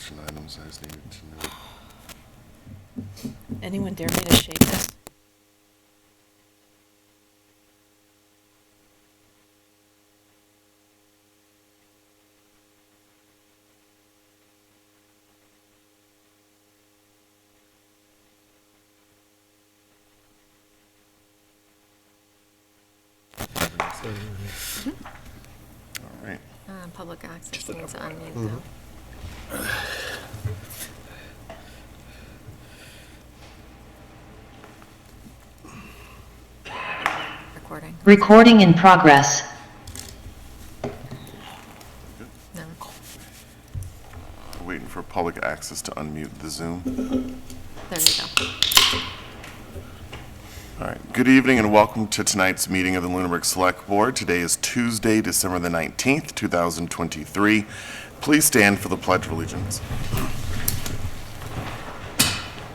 action items, I just needed to know. Anyone dare me to shake this? All right. Public access needs to unmute though. Recording. Recording in progress. No. We're waiting for public access to unmute the Zoom. There we go. All right. Good evening and welcome to tonight's meeting of the Lunenburg Select Board. Today is Tuesday, December the 19th, 2023. Please stand for the Pledge of Allegiance.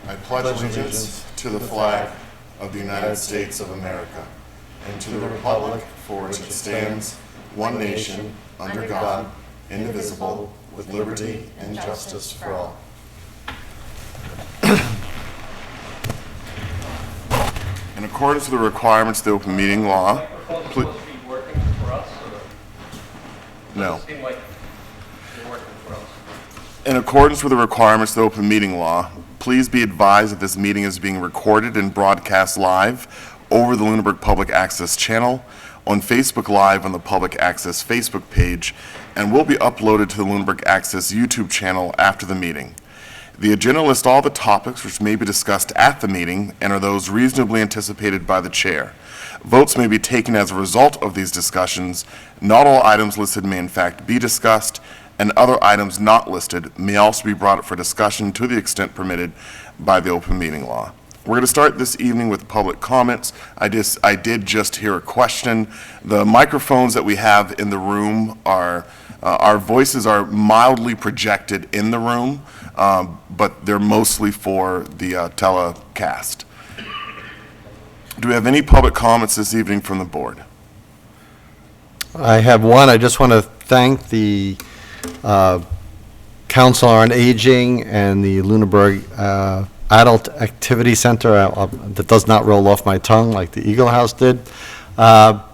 I pledge allegiance to the flag of the United States of America and to the republic for which it stands, one nation, under God, indivisible, with liberty and justice for all. In accordance with the requirements of the open meeting law, Supposed to be working for us, or no. it seemed like you're working for us? In accordance with the requirements of the open meeting law, please be advised that this meeting is being recorded and broadcast live over the Lunenburg Public Access channel, on Facebook Live on the Public Access Facebook page, and will be uploaded to the Lunenburg Access YouTube channel after the meeting. The agenda lists all the topics which may be discussed at the meeting and are those reasonably anticipated by the chair. Votes may be taken as a result of these discussions. Not all items listed may in fact be discussed, and other items not listed may also be brought up for discussion to the extent permitted by the open meeting law. We're going to start this evening with public comments. I did just hear a question. The microphones that we have in the room are, our voices are mildly projected in the room, but they're mostly for the telecast. Do we have any public comments this evening from the board? I have one. I just want to thank the Council on Aging and the Lunenburg Adult Activity Center, that does not roll off my tongue like the Eagle House did. But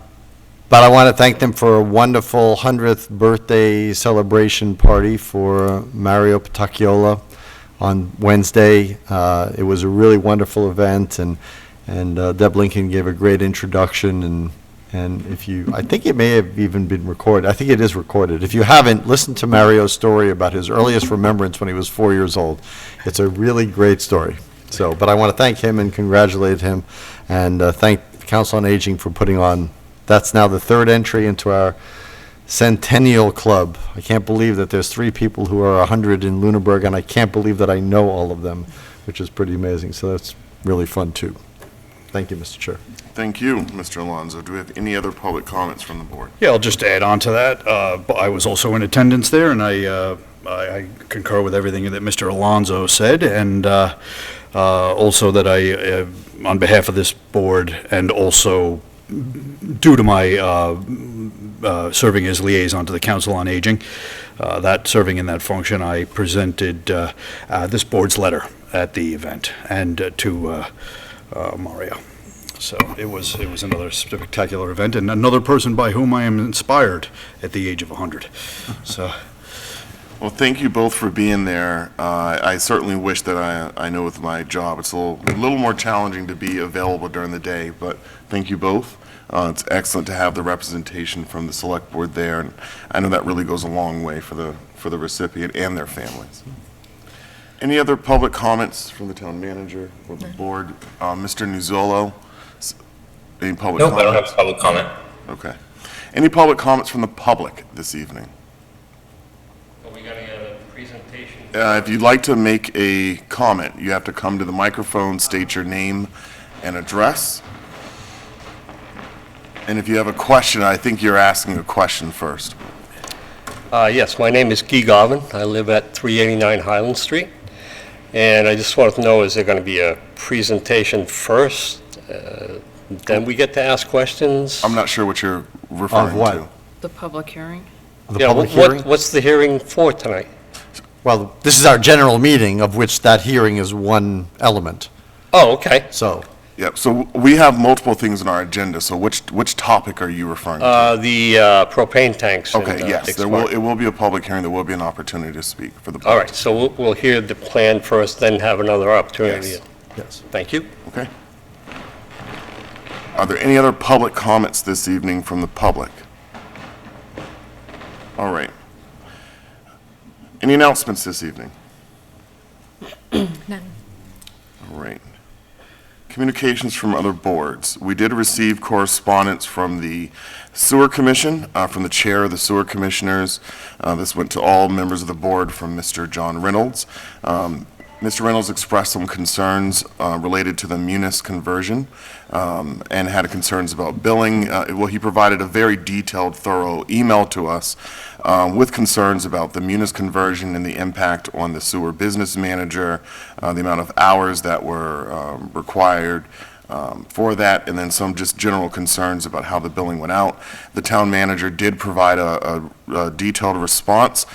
I want to thank them for a wonderful 100th birthday celebration party for Mario Patacchiola on Wednesday. It was a really wonderful event, and Deb Lincoln gave a great introduction, and if you, I think it may have even been recorded. I think it is recorded. If you haven't, listen to Mario's story about his earliest remembrance when he was 4 years old. It's a really great story. So, but I want to thank him and congratulate him, and thank the Council on Aging for putting on. That's now the third entry into our Centennial Club. I can't believe that there's 3 people who are 100 in Lunenburg, and I can't believe that I know all of them, which is pretty amazing. So that's really fun too. Thank you, Mr. Chair. Thank you, Mr. Alonso. Do we have any other public comments from the board? Yeah, I'll just add on to that. I was also in attendance there, and I concur with everything that Mr. Alonso said, and also that I, on behalf of this board, and also due to my serving as liaison to the Council on Aging, that serving in that function, I presented this board's letter at the event, and to Mario. So it was another spectacular event, and another person by whom I am inspired at the age of 100. So, Well, thank you both for being there. I certainly wish that I know with my job, it's a little more challenging to be available during the day, but thank you both. It's excellent to have the representation from the select board there, and I know that really goes a long way for the recipient and their families. Any other public comments from the town manager or the board? Mr. Nuzzolo, any public Nope, comments? I don't have a public comment. Okay. Any public comments from the public this evening? Are we gonna get a presentation? If you'd like to make a comment, you have to come to the microphone, state your name and address. And if you have a question, I think you're asking a question first. Yes, my name is Guy Garvin. I live at 389 Highland Street. And I just wanted to know, is there going to be a presentation first? Then we get to ask questions? I'm not sure what you're referring what? to. The public hearing? The Yeah, public hearing? what's the hearing for tonight? Well, this is our general meeting, of which that hearing is one element, Oh, okay. so. Yep, so we have multiple things on our agenda, so which topic are you referring to? The propane tanks. in, Okay, yes, Dick's it Park. will be a public hearing, there will be an opportunity to speak for the public. All right, so we'll hear the plan first, then have another opportunity. Yes. Yes. Thank you. Okay. Are there any other public comments this evening from the public? All right. Any announcements this evening? None. All right. Communications from other boards. We did receive correspondence from the Sewer Commission, from the Chair of the Sewer Commissioners. This went to all members of the board from Mr. John Reynolds. Mr. Reynolds expressed some concerns related to the Munis conversion and had concerns about billing. Well, he provided a very detailed, thorough email to us with concerns about the Munis conversion and the impact on the sewer business manager, the amount of hours that were required for that, and then some just general concerns about how the billing went out. The town manager did provide a detailed response.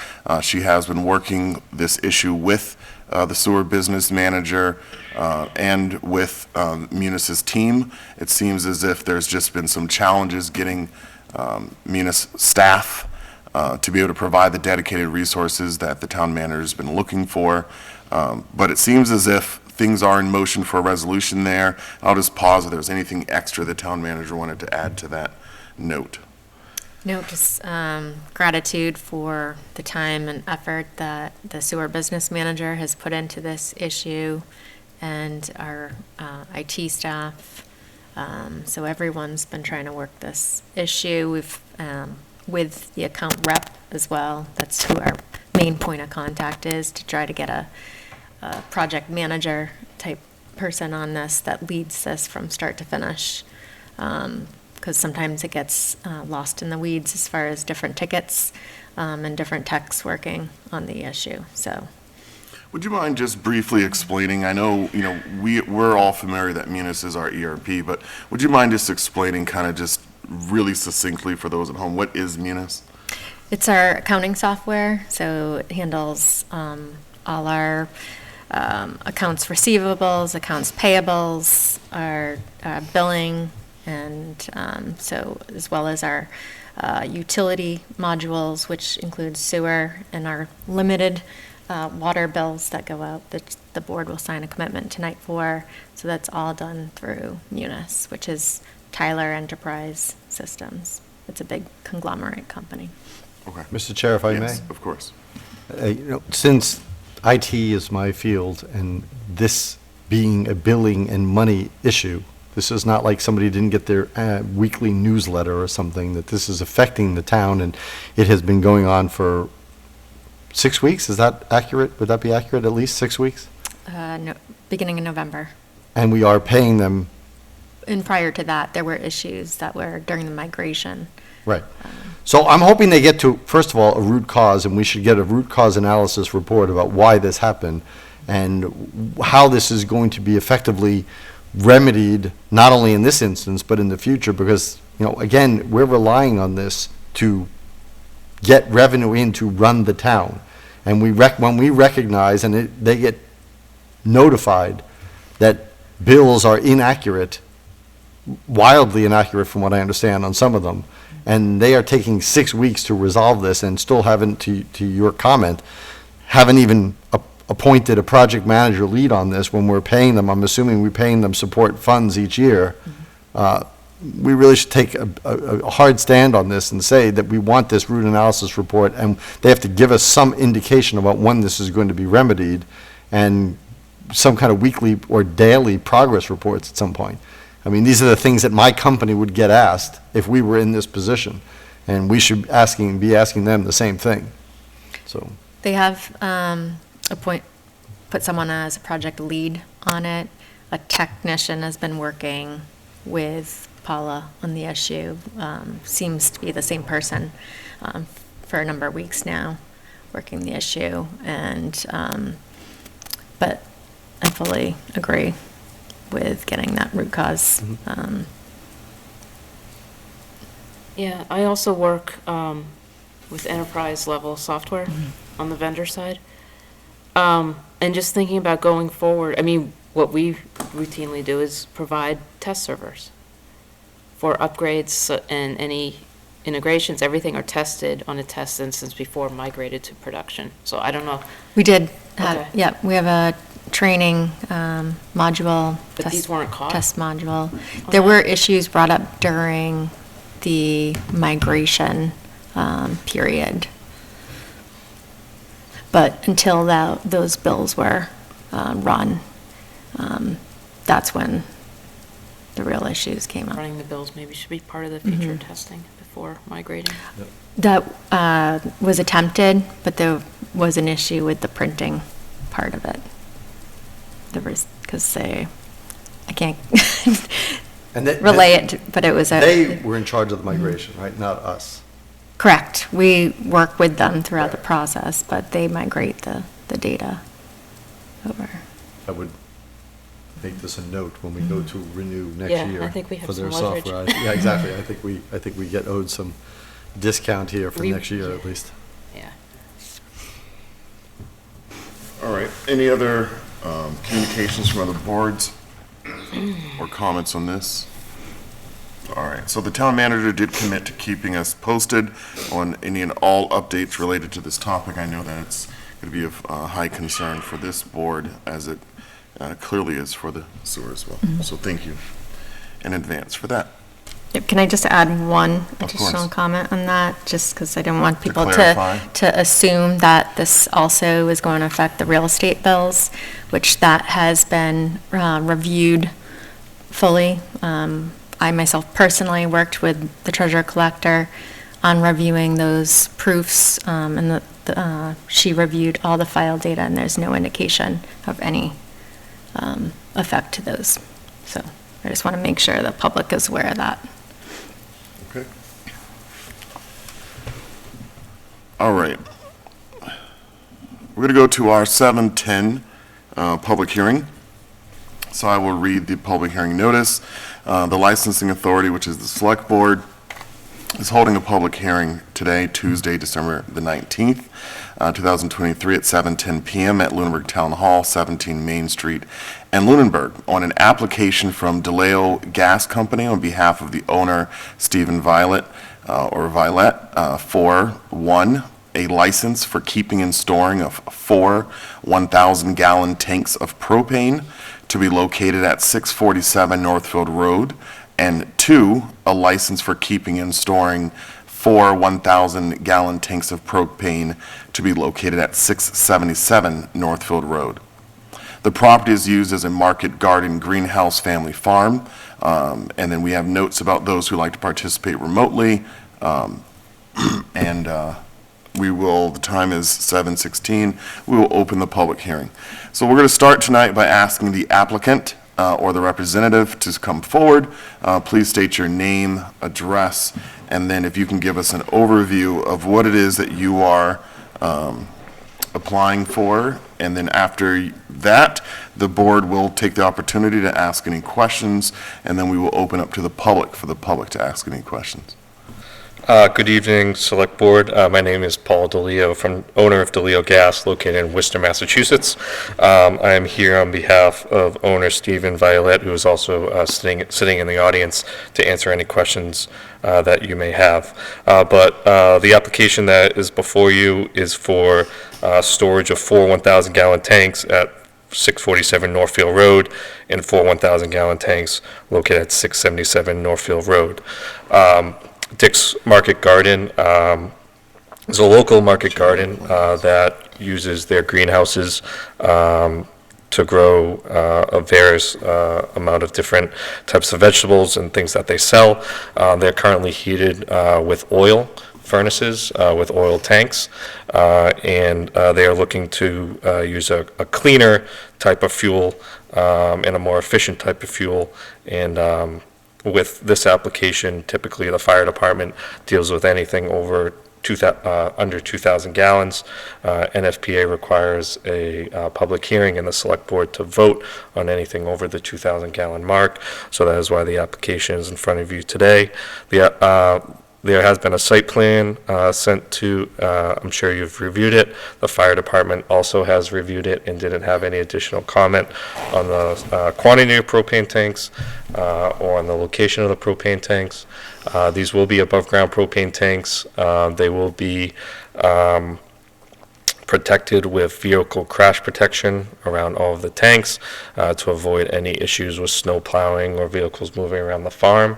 She has been working this issue with the sewer business manager and with Munis's team. It seems as if there's just been some challenges getting Munis staff to be able to provide the dedicated resources that the town manager's been looking for. But it seems as if things are in motion for a resolution there. I'll just pause if there's anything extra the town manager wanted to add to that note. No, just gratitude for the time and effort that the sewer business manager has put into this issue and our IT staff. So everyone's been trying to work this issue. We've, with the account rep as well, that's who our main point of contact is, to try to get a project manager type person on this that leads this from start to finish. Because sometimes it gets lost in the weeds as far as different tickets and different techs working on the issue, so. Would you mind just briefly explaining, I know, we're all familiar that Munis is our ERP, but would you mind just explaining kind of just really succinctly for those at home, what is Munis? It's our accounting software, so it handles all our accounts receivables, accounts payables, our billing, and so as well as our utility modules, which includes sewer and our limited water bills that go out that the board will sign a commitment tonight for. So that's all done through Munis, which is Tyler Enterprise Systems. It's a big conglomerate company. Okay. Mr. Chair, if I may? Yes, of course. Since IT is my field, and this being a billing and money issue, this is not like somebody didn't get their weekly newsletter or something, that this is affecting the town, and it has been going on for 6 weeks? Is that accurate? Would that be accurate, at least 6 weeks? No, beginning of November. And we are paying them, And prior to that, there were issues that were during the migration. right. So I'm hoping they get to, first of all, a root cause, and we should get a root cause analysis report about why this happened and how this is going to be effectively remedied, not only in this instance, but in the future, because, again, we're relying on this to get revenue in to run the town. And when we recognize, and they get notified that bills are inaccurate, wildly inaccurate from what I understand on some of them, and they are taking 6 weeks to resolve this and still haven't, to your comment, haven't even appointed a project manager lead on this when we're paying them. I'm assuming we're paying them support funds each year. We really should take a hard stand on this and say that we want this root analysis report, and they have to give us some indication about when this is going to be remedied, and some kind of weekly or daily progress reports at some point. I mean, these are the things that my company would get asked if we were in this position, and we should be asking them the same thing. So, They have put someone as a project lead on it. A technician has been working with Paula on the issue. Seems to be the same person for a number of weeks now, working the issue. And but I fully agree with getting that root cause. Yeah, I also work with enterprise level software on the vendor side. And just thinking about going forward, I mean, what we routinely do is provide test servers for upgrades and any integrations, everything are tested on a test instance before migrated to production. So I don't know, We did, Okay. yeah, we have a training module. but test- these weren't caught? Test module. There were issues brought up during the migration period. But until those bills were run, that's when the real issues came up. Running the bills maybe should be part of the future Mm-hmm. testing before migrating. That was attempted, but there was an issue with the printing part of it. There was, because I can't And they- relay it, but it was They were in charge of the migration, right? Not us. correct. We work with them throughout the process, but they migrate the data over. I would make this a note when we go to renew next Yeah, year. I think we have for their some leverage. software. Yeah, exactly. I think we get owed some discount here for We- next year at least. Yeah. All right, any other communications from other boards or comments on this? All right, so the town manager did commit to keeping us posted on any and all updates related to this topic. I know that it's going to be of high concern for this board, as it clearly is for the sewer as well. So thank you in advance for that. Yep, can I just add one course. additional comment on that? Just because I don't want people clarify. to assume that this also is going to affect the real estate bills, which that has been reviewed fully. I myself personally worked with the treasurer collector on reviewing those proofs, and she reviewed all the file data, and there's no indication of any effect to those. So I just want to make sure the public is aware of that. Okay. All right. We're going to go to our 7:10 public hearing. So I will read the public hearing notice. The licensing authority, which is the Select Board, is holding a public hearing today, Tuesday, December the 19th, 2023, at 7:10 PM at Lunenburg Town Hall, 17 Main Street, and Lunenburg, on an application from DeLeo Gas Company on behalf of the owner, Stephen Violet, for, one, a license for keeping and storing of 4 1,000-gallon tanks of propane to be located at 647 Northfield Road, and 2, a license for keeping and storing 4 1,000-gallon tanks of propane to be located at 677 Northfield Road. The property is used as a market garden greenhouse family farm, and then we have notes about those who like to participate remotely, and the time is 7:16, we will open the public hearing. So we're going to start tonight by asking the applicant or the representative to come forward. Please state your name, address, and then if you can give us an overview of what it is that you are applying for. And then after that, the board will take the opportunity to ask any questions, and then we will open up to the public for the public to ask any questions. Good evening, Select Board. My name is Paul DeLeo, owner of DeLeo Gas, located in Worcester, Massachusetts. I am here on behalf of owner Stephen Violet, who is also sitting in the audience to answer any questions that you may have. But the application that is before you is for storage of 4 1,000-gallon tanks at 647 Northfield Road and 4 1,000-gallon tanks located at 677 Northfield Road. Dick's Market Garden is a local market garden that uses their greenhouses to grow a various amount of different types of vegetables and things that they sell. They're currently heated with oil furnaces, with oil tanks, and they are looking to use a cleaner type of fuel and a more efficient type of fuel. And with this application, typically the fire department deals with anything over under 2,000 gallons. NFPA requires a public hearing in the select board to vote on anything over the 2,000 gallon mark. So that is why the application is in front of you today. There has been a site plan sent to, I'm sure you've reviewed it. The fire department also has reviewed it and didn't have any additional comment on the quantity of propane tanks or on the location of the propane tanks. These will be above-ground propane tanks. They will be protected with vehicle crash protection around all of the tanks to avoid any issues with snow plowing or vehicles moving around the farm.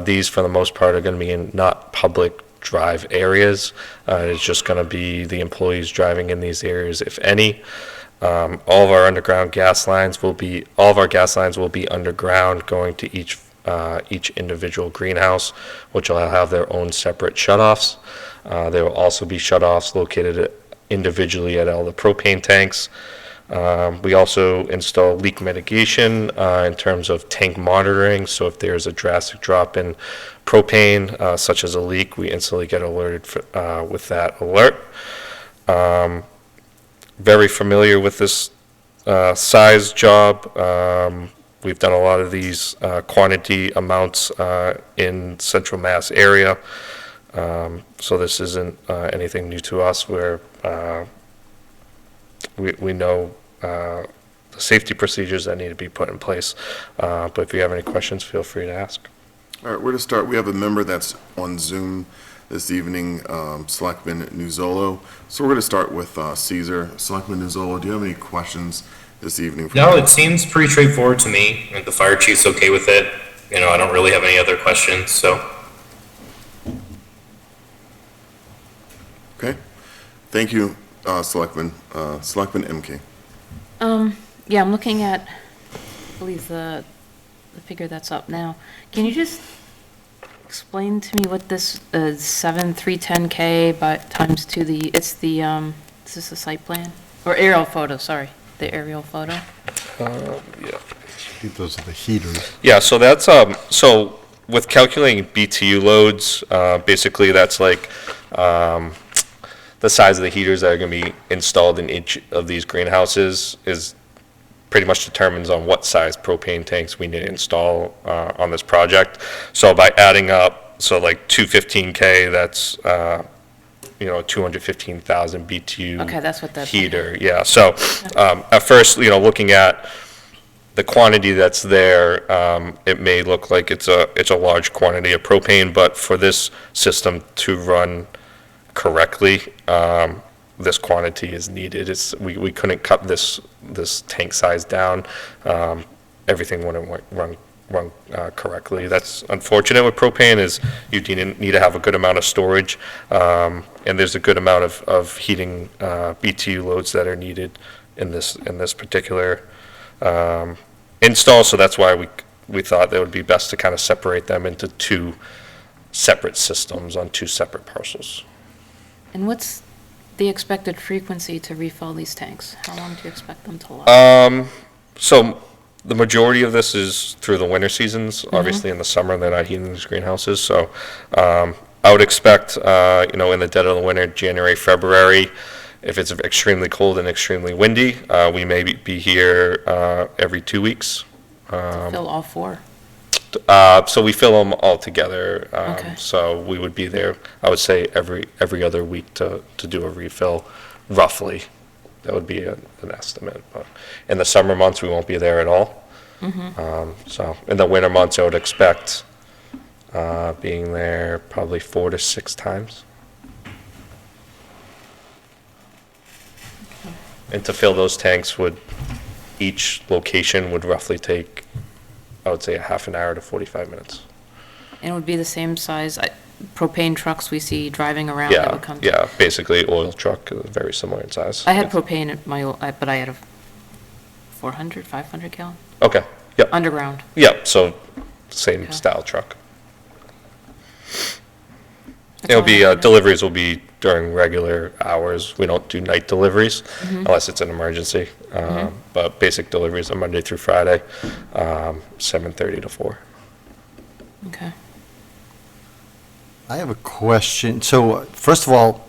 These, for the most part, are going to be in not public drive areas. It's just going to be the employees driving in these areas, if any. All of our gas lines will be underground, going to each individual greenhouse, which will have their own separate shutoffs. There will also be shutoffs located individually at all the propane tanks. We also install leak mitigation in terms of tank monitoring. So if there's a drastic drop in propane, such as a leak, we instantly get alerted with that alert. Very familiar with this size job. We've done a lot of these quantity amounts in Central Mass area. So this isn't anything new to us, where we know the safety procedures that need to be put in place. But if you have any questions, feel free to ask. All right, we're to start. We have a member that's on Zoom this evening, Selectman Nuzolo. So we're going to start with Caesar. Selectman Nuzolo, do you have any questions this evening? No, it seems pretty straightforward to me. Like, the fire chief's okay with it. I don't really have any other questions, so. Okay. Thank you, Selectman. Selectman Emke. Yeah, I'm looking at, I believe the figure that's up now. Can you just explain to me what this 7310K times to the, it's the, is this a site plan? Or aerial photo, sorry, the aerial photo? Yeah. I think those are the heaters. Yeah, so that's, so with calculating BTU loads, basically that's like, the size of the heaters that are going to be installed in each of these greenhouses is pretty much determines on what size propane tanks we need to install on this project. So by adding up, so like 215K, that's 215,000 BTU Okay, that's what that. heater. Yeah. So at first, looking at the quantity that's there, it may look like it's a large quantity of propane, but for this system to run correctly, this quantity is needed. We couldn't cut this tank size down. Everything wouldn't run correctly. That's unfortunate with propane, is you need to have a good amount of storage, and there's a good amount of heating BTU loads that are needed in this particular install. So that's why we thought that it would be best to kind of separate them into two separate systems on two separate parcels. And what's the expected frequency to refill these tanks? How long do you expect them to last? So the majority of this is through the winter seasons. Obviously, in the summer, they're not heating these greenhouses. So I would expect, in the dead of the winter, January, February, if it's extremely cold and extremely windy, we may be here every 2 weeks. To fill all four? So we fill them all together. Okay. So we would be there, I would say, every other week to do a refill, roughly. That would be an estimate. But in the summer months, we won't be there at all. So in the winter months, I would expect being there probably 4 to 6 times. And to fill those tanks each location would roughly take, I would say, a half an hour to 45 minutes. And it would be the same size propane trucks we see driving around that would come? Yeah, basically oil truck, very similar in size. I had propane at but I had a 400, 500 gallon? Okay, yep, Underground. yep, so same Okay. style truck. That's all I have to know. Deliveries will be during regular hours. We don't do night deliveries unless it's an emergency. But basic deliveries are Monday through Friday, 7:30 to 4. Okay. I have a question. So, first of all,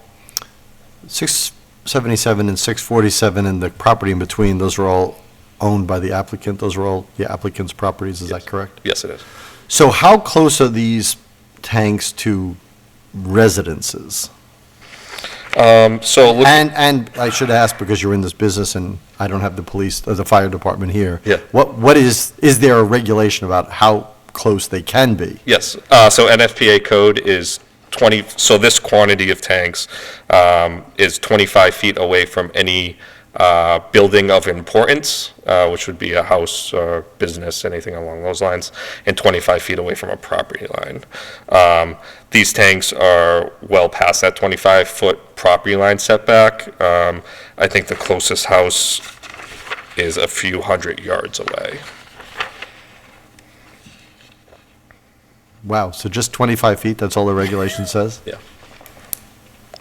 677 and 647 and the property in between, those are all owned by the applicant? Those are all the applicant's properties, is that correct? Yes, it is. So how close are these tanks to residences? So look, And I should ask, because you're in this business and I don't have the police, or the fire department here. Yeah. What is there a regulation about how close they can be? yes, so NFPA code is 20, so this quantity of tanks is 25 feet away from any building of importance, which would be a house or business, anything along those lines, and 25 feet away from a property line. These tanks are well past that 25-foot property line setback. I think the closest house is a few hundred yards away. Wow, so just 25 feet, that's all the regulation says? Yeah.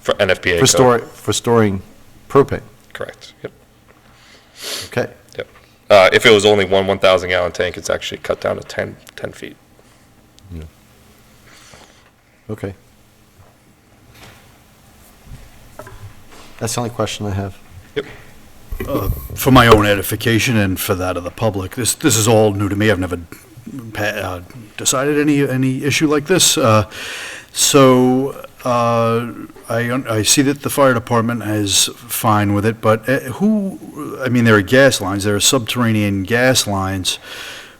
For NFPA For code. for storing propane? Correct, yep. Okay. Yep. If it was only one 1,000 gallon tank, it's actually cut down to 10 feet. Okay. That's the only question I have. Yep. For my own edification and for that of the public, this is all new to me. I've never decided any issue like this. I see that the fire department is fine with it, but I mean, there are gas lines, there are subterranean gas lines.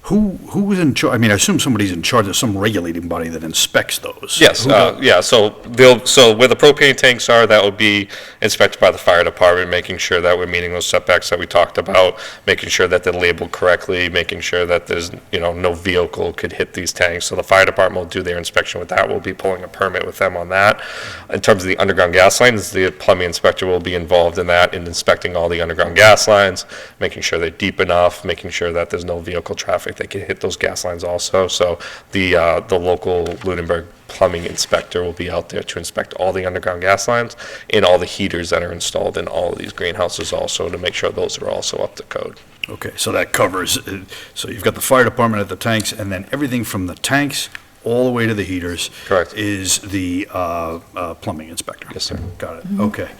Who is in charge? I mean, I assume somebody's in charge of some regulating body that inspects those. Yes, yeah, so where the propane tanks are, that would be inspected by the fire department, making sure that we're meeting those setbacks that we talked about, making sure that they're labeled correctly, making sure that there's, no vehicle could hit these tanks. So the fire department will do their inspection with that. We'll be pulling a permit with them on that. In terms of the underground gas lines, the plumbing inspector will be involved in that, in inspecting all the underground gas lines, making sure they're deep enough, making sure that there's no vehicle traffic that can hit those gas lines also. So the local Lunenburg plumbing inspector will be out there to inspect all the underground gas lines and all the heaters that are installed in all of these greenhouses also, to make sure those are also up to code. Okay, so that covers, so you've got the fire department at the tanks, and then everything from the tanks all the way to the heaters. Correct. Is the plumbing inspector. Yes, sir. Got it, okay.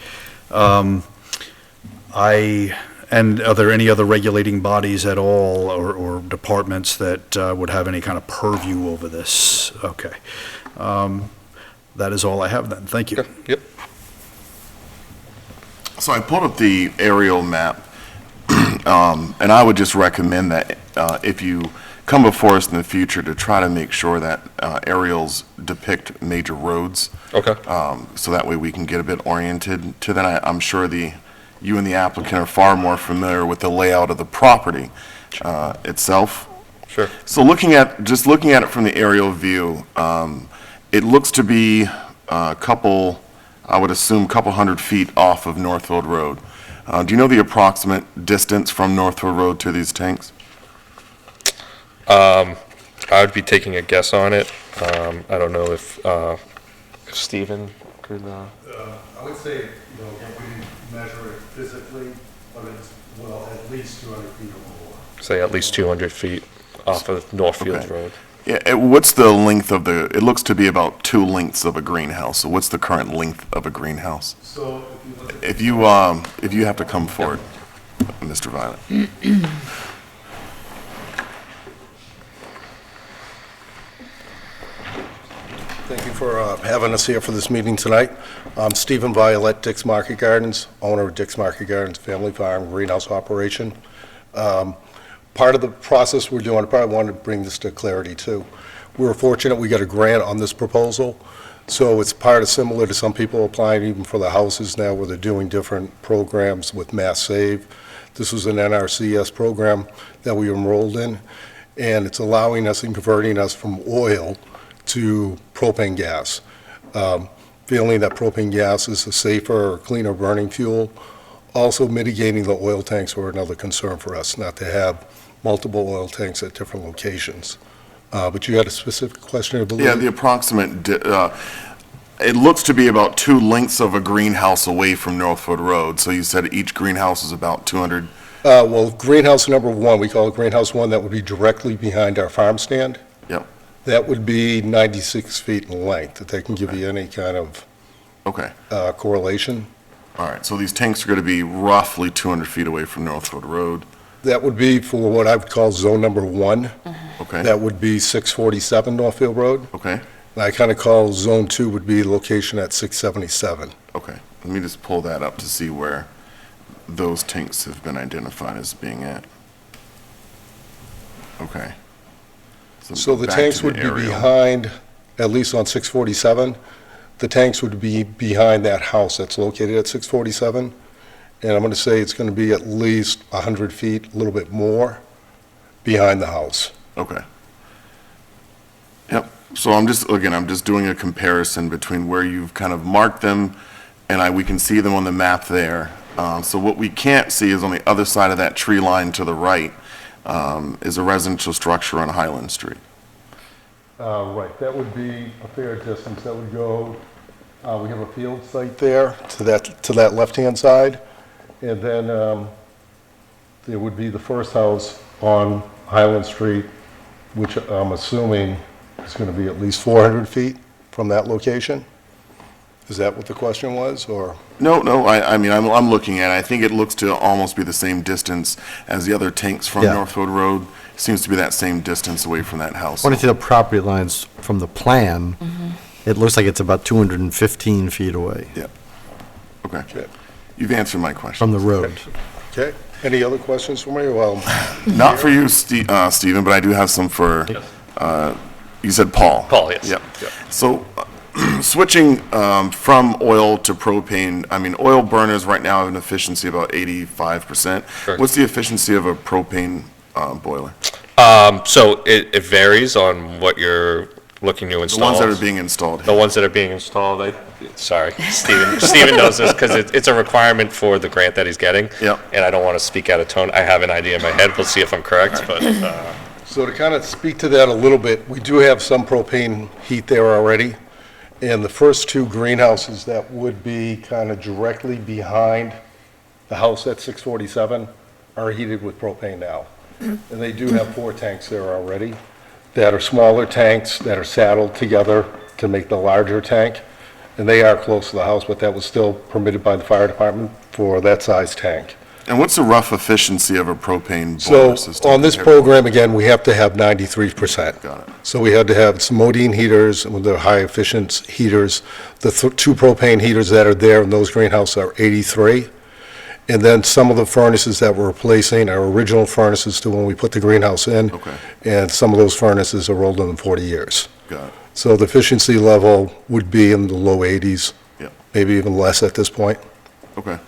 And are there any other regulating bodies at all, or departments that would have any kind of purview over this? Okay. That is all I have then, thank you. Yep. So I pulled up the aerial map, and I would just recommend that if you come before us in the future, to try to make sure that aerials depict major roads. Okay. So that way we can get a bit oriented to that. I'm sure you and the applicant are far more familiar with the layout of the property itself. Sure. So looking at it from the aerial view, it looks to be I would assume a couple hundred feet off of Northfield Road. Do you know the approximate distance from Northfield Road to these tanks? I would be taking a guess on it. I don't know if Stephen could, I would say, if we didn't measure it physically, but it's, at least 200 feet or more. say at least 200 feet off of Northfield Okay. Road. Yeah, what's the length of it looks to be about 2 lengths of a greenhouse. So what's the current length of a greenhouse? So if you look at If you have to come forward, Mr. Violet. Thank you for having us here for this meeting tonight. I'm Stephen Violet, Dick's Market Gardens, owner of Dick's Market Gardens Family Farm Greenhouse Operation. Part of the process we're doing, I probably wanted to bring this to clarity too. We were fortunate we got a grant on this proposal, so it's part of similar to some people applying even for the houses now, where they're doing different programs with Mass Save. This was an NRCS program that we enrolled in, and it's allowing us and converting us from oil to propane gas. Feeling that propane gas is a safer or cleaner burning fuel. Also mitigating the oil tanks were another concern for us, not to have multiple oil tanks at different locations. But you had a specific question, I believe? Yeah, the approximate, it looks to be about 2 lengths of a greenhouse away from Northfield Road. So you said each greenhouse is about 200. Well, greenhouse number 1, we call it greenhouse 1, that would be directly behind our farm stand. Yep. That would be 96 feet in length, if they can give you any kind of Okay. correlation. All right. So these tanks are going to be roughly 200 feet away from Northfield Road. That would be for what I would call zone number 1. Okay. That would be 647 Northfield Road. Okay. And I kind of call Zone 2 would be location at 677. Okay, let me just pull that up to see where those tanks have been identified as being at. Okay. So the back to tanks would be aerial. behind, at least on 647, the tanks would be behind that house that's located at 647. And I'm going to say it's going to be at least 100 feet, a little bit more, behind the house. Okay. Yep, so I'm just doing a comparison between where you've kind of marked them, and we can see them on the map there. So what we can't see is on the other side of that tree line to the right, is a residential structure on Highland Street. Right, that would be a fair distance. That would go, we have a field site there to that left-hand side. And then there would be the first house on Highland Street, which I'm assuming is going to be at least 400 feet from that location. Is that what the question was, or? No, I mean, I'm looking at it. I think it looks to almost be the same distance as the other tanks from Yeah. Northfield Road. Seems to be that same distance away from that house. According to the property lines from the plan, it looks like it's about 215 feet away Yep. Okay. You've answered my question. from the road. Okay, any other questions for me? Well, Not for you, Stephen, but I do have some for, you said Paul. Paul, yes. Yep. Yep. So, switching from oil to propane, I mean, oil burners right now have an efficiency of about 85%. Correct. What's the efficiency of a propane boiler? So it varies on what you're looking to The install. ones that are being installed. The ones that are being installed, sorry, Steven knows this because it's a requirement for the grant that he's getting. Yep. And I don't want to speak out of tone. I have an idea in my head. We'll see if I'm correct, but, so to kind of speak to that a little bit, we do have some propane heat there already. And the first two greenhouses that would be kind of directly behind the house at 647 are heated with propane now. And they do have 4 tanks there already that are smaller tanks that are saddled together to make the larger tank. And they are close to the house, but that was still permitted by the fire department for that size tank. And what's the rough efficiency of a propane boiler So system? on this compared- program, again, we have to have 93%. Got it. So we had to have some Modine heaters, and they're high efficient heaters. The 2 propane heaters that are there in those greenhouses are 83. And then some of the furnaces that we're replacing are original furnaces to when we put the greenhouse in. Okay. And some of those furnaces are older than 40 years. Got it. So the efficiency level would be in the low 80s, Yep. maybe even less at this point. Okay.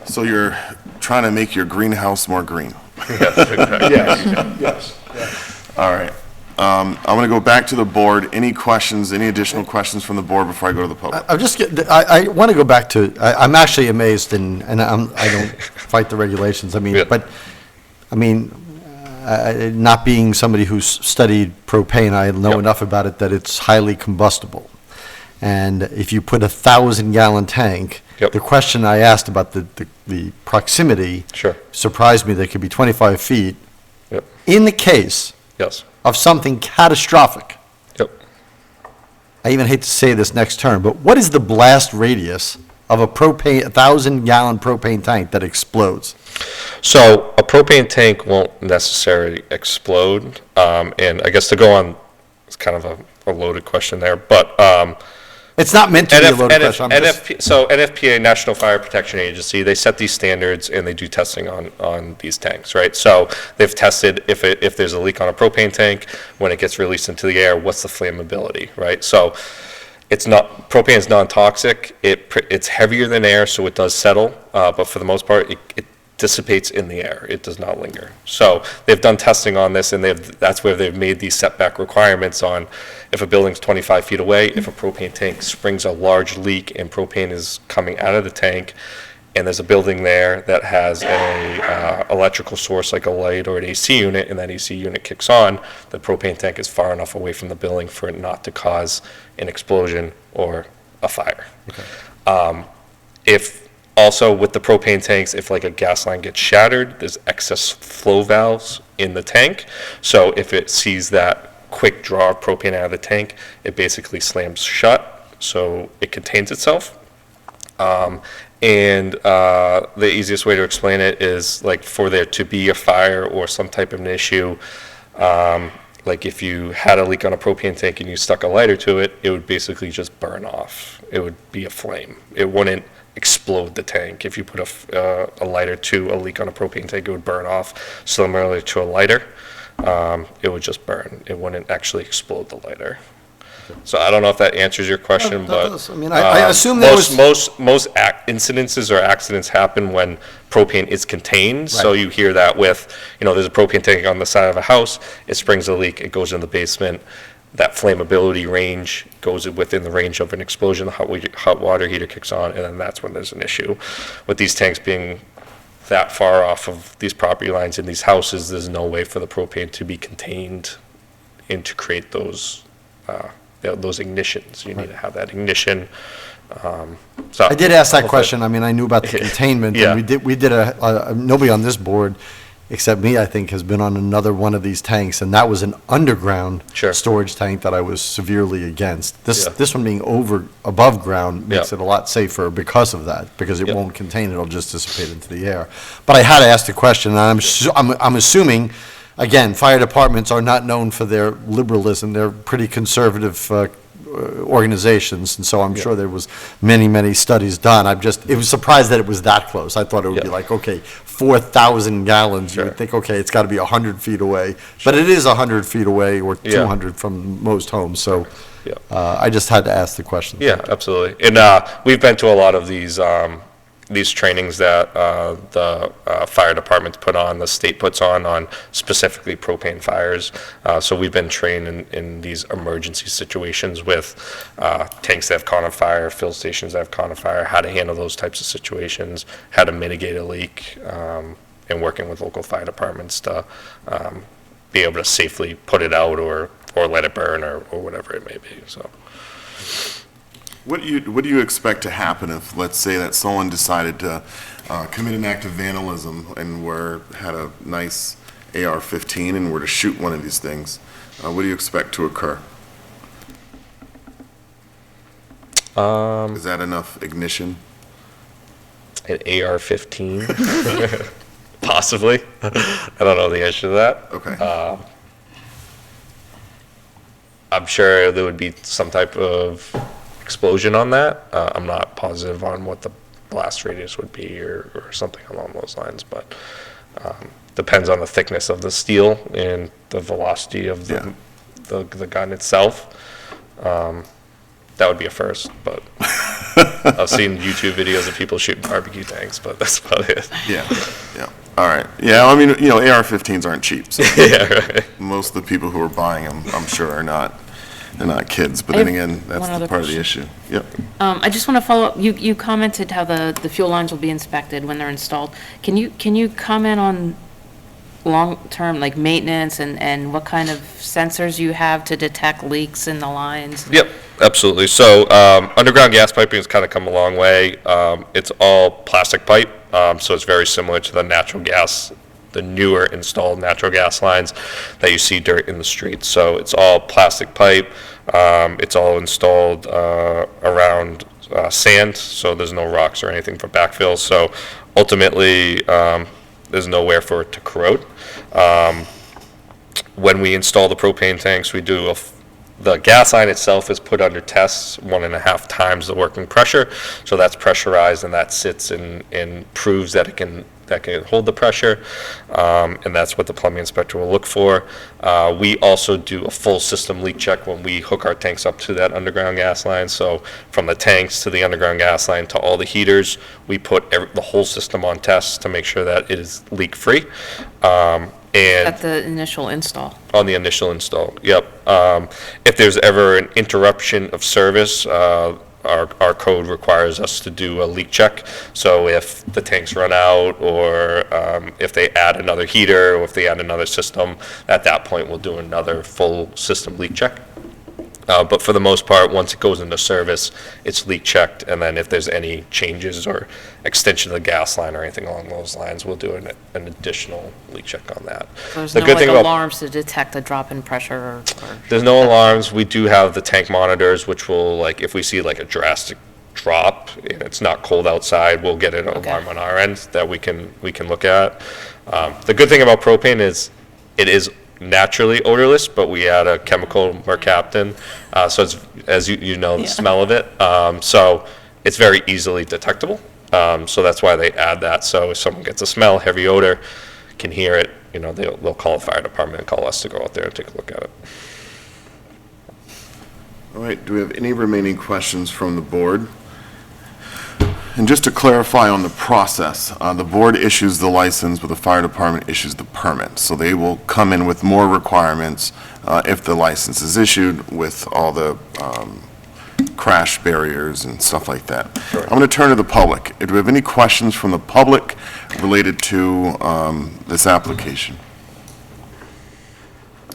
So you're trying to make your greenhouse more green. Yes. All right. I'm going to go back to the board. Any questions, any additional questions from the board before I go to the public? I want to go back to, I'm actually amazed, and I don't fight the regulations, I mean, Yeah. but, I mean, not being somebody who's studied propane, I know Yep. enough about it that it's highly combustible. And if you put a 1,000-gallon tank, Yep. the question I asked about the proximity Sure. surprised me, that it could be 25 feet. Yep. In the case yes. of something catastrophic, Yep. I even hate to say this next term, but what is the blast radius of a 1,000-gallon propane tank that explodes? So a propane tank won't necessarily explode. And I guess to go on, it's kind of a loaded question there, but It's not meant to be a loaded question. I'm just- So NFPA, National Fire Protection Agency, they set these standards and they do testing on these tanks, right? So they've tested if there's a leak on a propane tank, when it gets released into the air, what's the flammability, right? So propane is non-toxic. It's heavier than air, so it does settle, but for the most part, it dissipates in the air. It does not linger. So they've done testing on this, and that's where they've made these setback requirements on if a building's 25 feet away, if a propane tank springs a large leak and propane is coming out of the tank, and there's a building there that has a electrical source like a light or an AC unit, and that AC unit kicks on, the propane tank is far enough away from the building for it not to cause an explosion or a fire. Also, with the propane tanks, if like a gas line gets shattered, there's excess flow valves in the tank. So if it sees that quick draw of propane out of the tank, it basically slams shut, so it contains itself. The easiest way to explain it is like for there to be a fire or some type of an issue, like if you had a leak on a propane tank and you stuck a lighter to it, it would basically just burn off. It would be a flame. It wouldn't explode the tank. If you put a lighter to a leak on a propane tank, it would burn off. Similarly to a lighter, it would just burn. It wouldn't actually explode the lighter. So I don't know if that answers your question, That but does. I mean, I assume there was. most incidences or accidents happen when propane is contained. So Right. you hear that with, there's a propane tank on the side of a house, it springs a leak, it goes in the basement. That flammability range goes within the range of an explosion, the hot water heater kicks on, and then that's when there's an issue. With these tanks being that far off of these property lines in these houses, there's no way for the propane to be contained and to create those ignitions. You need to have that ignition. So I did ask that question. I mean, I knew about the containment. Yeah. And we did nobody on this board, except me, I think, has been on another one of these tanks, and that was an underground Sure. storage tank that I was severely against. Yeah. This one being above ground makes Yeah. it a lot safer because of that, because it Yeah. won't contain it, it'll just dissipate into the air. But I had to ask the question, and I'm assuming, again, fire departments are not known for their liberalism. They're pretty conservative organizations, and so I'm sure there was many studies done. It was surprised that it was that close. I thought it would be Yeah. like, okay, 4,000 gallons. You Sure. would think, okay, it's got to be 100 feet away. But it is 100 feet away or Yeah. 200 from most homes, so Yeah. I just had to ask the question. Yeah, absolutely. And we've been to a lot of these trainings that the fire departments put on, the state puts on specifically propane fires. So we've been trained in these emergency situations with tanks that have caught on fire, fill stations that have caught on fire, how to handle those types of situations, how to mitigate a leak, and working with local fire departments to be able to safely put it out or let it burn or whatever it may be, so. What do you expect to happen if, let's say, that someone decided to commit an act of vandalism and had a nice AR-15 and were to shoot one of these things? What do you expect to occur? Is that enough ignition? An AR-15? Possibly. I don't know the answer to that. Okay. I'm sure there would be some type of explosion on that. I'm not positive on what the blast radius would be or something along those lines, but depends on the thickness of the steel and the velocity of the gun itself. That would be a first, but I've seen YouTube videos of people shooting barbecue tanks, but that's about it. Yeah, yeah. All right. Yeah, I mean, AR-15s aren't cheap, so Yeah, right. most of the people who are buying them, I'm sure, they're not kids, but I then have again, that's one the other part of the question. issue. Yep. I just want to follow up, you commented how the fuel lines will be inspected when they're installed. Can you comment on long-term, like maintenance and what kind of sensors you have to detect leaks in the lines? Yep, absolutely. So underground gas piping has kind of come a long way. It's all plastic pipe, so it's very similar to the natural gas, the newer installed natural gas lines that you see dirt in the streets. So it's all plastic pipe. It's all installed around sand, so there's no rocks or anything for backfill. So ultimately, there's nowhere for it to corrode. When we install the propane tanks, we do the gas line itself is put under tests 1.5 times the working pressure. So that's pressurized and that sits and proves that it can hold the pressure, and that's what the plumbing inspector will look for. We also do a full system leak check when we hook our tanks up to that underground gas line. So from the tanks to the underground gas line to all the heaters, we put the whole system on test to make sure that it is leak-free. And At the initial install? on the initial install, yep. If there's ever an interruption of service, our code requires us to do a leak check. So if the tanks run out, or if they add another heater, or if they add another system, at that point we'll do another full system leak check. But for the most part, once it goes into service, it's leak checked, and then if there's any changes or extension of the gas line or anything along those lines, we'll do an additional leak check on that. So there's The no good like thing about- alarms to detect a drop in pressure or? There's no alarms. We do have the tank monitors, which will, like, if we see like a drastic drop and it's not cold outside, we'll get an alarm on our end that we can look at. The good thing about propane is it is naturally odorless, but we add a chemical mercaptan, so it's, as you know, the smell of it. So it's very easily detectable. So that's why they add that. So if someone gets a smell, heavy odor, can hear it, you know, they'll call the fire department and call us to go out there and take a look at it. All right, do we have any remaining questions from the board? And just to clarify on the process, the board issues the license, but the fire department issues the permit. So they will come in with more requirements if the license is issued with all the crash barriers and stuff like that. I'm going to turn to the public. Do we have any questions from the public related to this application?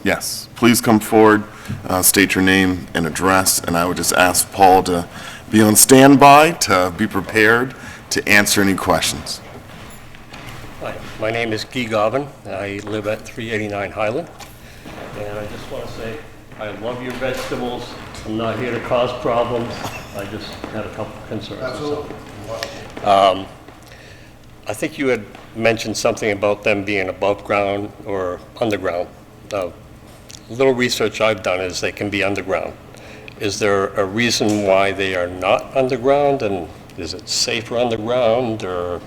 Yes, please come forward, state your name and address, and I would just ask Paul to be on standby, to be prepared to answer any questions. Hi, my name is Guy Garvin. I live at 389 Highland. And I just want to say, I love your vegetables. I'm not here to cause problems. I just had a couple concerns. Absolutely. I think you had mentioned something about them being above ground or underground. Little research I've done is they can be underground. Is there a reason why they are not underground, and is it safer underground, or?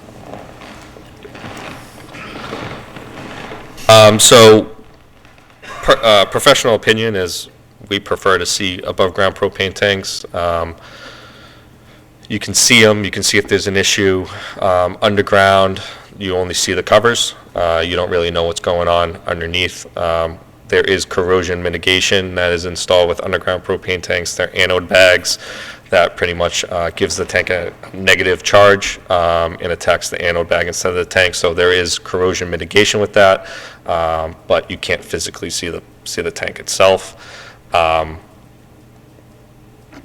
Professional opinion is we prefer to see above-ground propane tanks. You can see them, you can see if there's an issue. Underground, you only see the covers. You don't really know what's going on underneath. There is corrosion mitigation that is installed with underground propane tanks. They're anode bags that pretty much gives the tank a negative charge and attacks the anode bag instead of the tank. So there is corrosion mitigation with that, but you can't physically see the tank itself.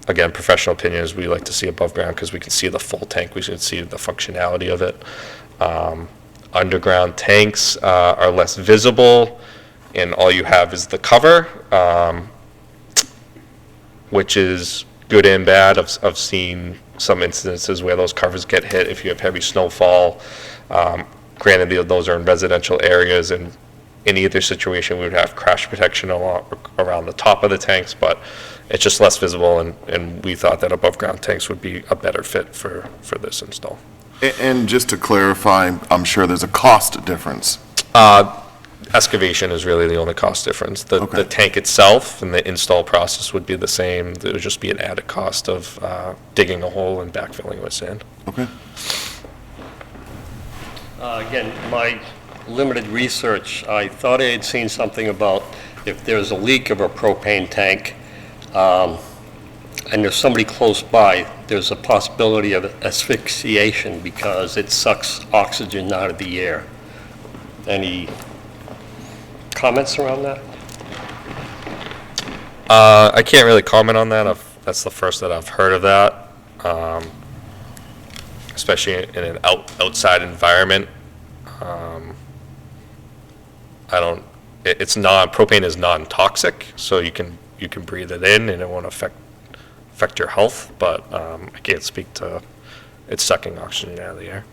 Again, professional opinion is we like to see above ground because we can see the full tank. We can see the functionality of it. Underground tanks are less visible, and all you have is the cover, which is good and bad. I've seen some instances where those covers get hit if you have heavy snowfall. Granted, those are in residential areas, and in either situation, we would have crash protection around the top of the tanks, but it's just less visible, and we thought that above-ground tanks would be a better fit for this install. And just to clarify, I'm sure there's a cost difference. Excavation is really the only cost difference. The Okay. tank itself and the install process would be the same. There would just be an added cost of digging a hole and backfilling with sand. Okay. Again, my limited research, I thought I had seen something about if there's a leak of a propane tank, and there's somebody close by, there's a possibility of asphyxiation because it sucks oxygen out of the air. Any comments around that? I can't really comment on that. That's the first that I've heard of that, especially in an outside environment. Propane is non-toxic, so you can breathe it in and it won't affect your health, but I can't speak to it sucking oxygen out of the air.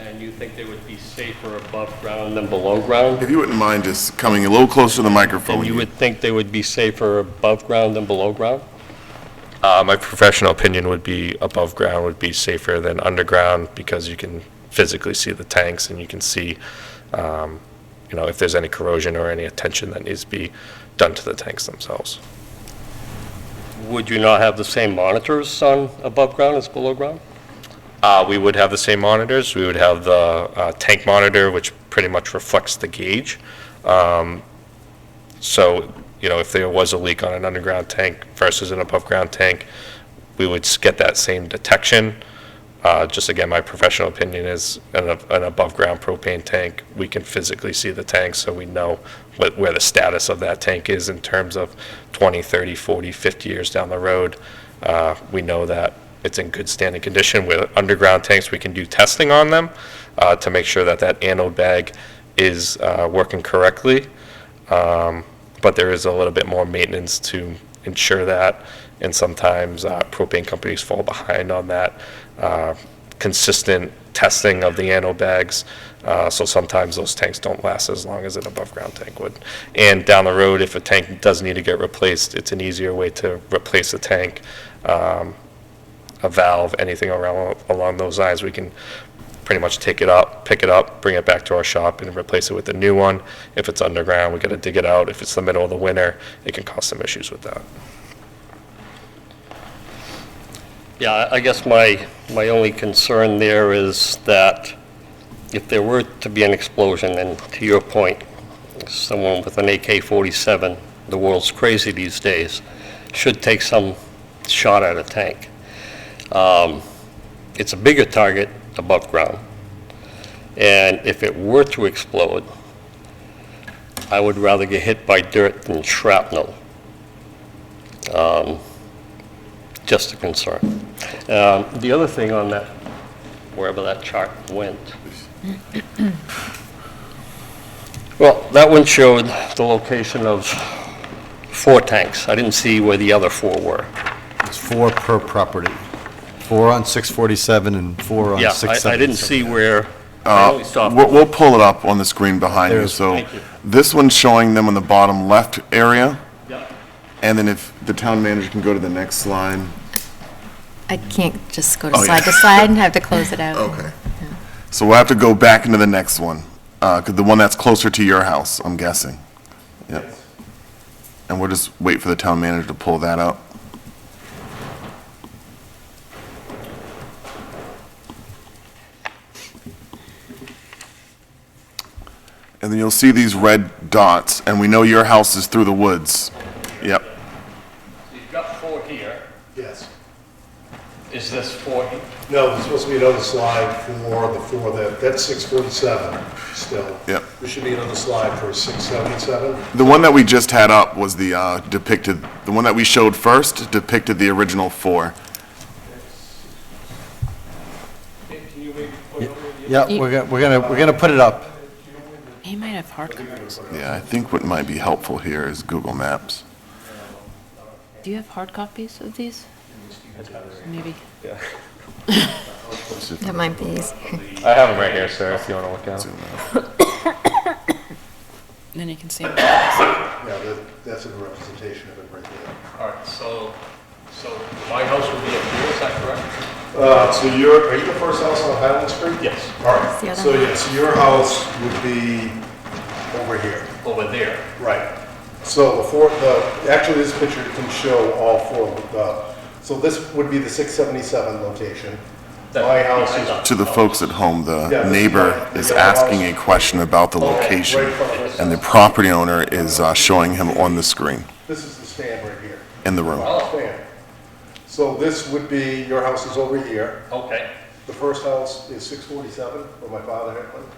And you think they would be safer above ground than below ground? If you wouldn't mind just coming a little closer to the microphone. And you would think they would be safer above ground than below ground? My professional opinion would be above ground would be safer than underground because you can physically see the tanks and you can see, if there's any corrosion or any attention that needs to be done to the tanks themselves. Would you not have the same monitors on above ground as below ground? We would have the same monitors. We would have the tank monitor, which pretty much reflects the gauge. So, if there was a leak on an underground tank versus an above-ground tank, we would get that same detection. Just again, my professional opinion is an above-ground propane tank, we can physically see the tank, so we know where the status of that tank is in terms of 20, 30, 40, 50 years down the road. We know that it's in good standing condition. With underground tanks, we can do testing on them to make sure that anode bag is working correctly. But there is a little bit more maintenance to ensure that, and sometimes propane companies fall behind on that. consistent testing of the anode bags. So sometimes those tanks don't last as long as an above-ground tank would. And down the road, if a tank does need to get replaced, it's an easier way to replace a tank, a valve, anything along those lines. We can pretty much pick it up, bring it back to our shop and replace it with a new one. If it's underground, we got to dig it out. If it's the middle of the winter, it can cause some issues with that. Yeah, I guess my only concern there is that if there were to be an explosion, and to your point, someone with an AK-47, the world's crazy these days, should take some shot at a tank. It's a bigger target above ground, and if it were to explode, I would rather get hit by dirt than shrapnel. Just a concern. The other thing on that, wherever that chart went, well, that one showed the location of 4 tanks. I didn't see where the other 4 were. It's 4 per property. 4 on 647 and 4 on Yeah, 677. I didn't see where, I only saw We'll pull it up on the screen behind you. There's- So Thank you. this one's showing them on the bottom left area. Yeah. And then if the town manager can go to the next slide. I can't just go Oh, yeah. to slide, I have to close it out. Okay. So we'll have to go back into the next one, 'cause the one that's closer to your house, I'm guessing. Yep. And we'll just wait for the town manager to pull that up. And then you'll see these red dots, and we know your house is through the woods. Yep. You've got 4 here. Yes. Is this 4 here? No, there's supposed to be another slide for the 4, that's 647 still. Yep. There should be another slide for 677. The one that we just had up was the depicted, the one that we showed first depicted the original 4. Can you maybe put it over the... Yeah, we're gonna put it up. He might have hard copies. Yeah, I think what might be helpful here is Google Maps. Do you have hard copies of these? Maybe. That might be easy. I have them right here, sir, if you want to look at them. Then you can see them. Yeah, that's a representation of it right there. All right, so my house would be up here, is that correct? So are you the first house on Highland Street? Yes. All right, The other so one. yeah, so your house would be over here. Over there. Right. So actually this picture can show all 4, so this would be the 677 location. My house is, To the folks at home, Yeah, the this neighbor is is asking a question about the location, right in front of us. and the property owner is showing him on the screen This is the stand right here. in the room. Stand. So this would be, your house is over here. Okay, The first house is 647, where my father had lived.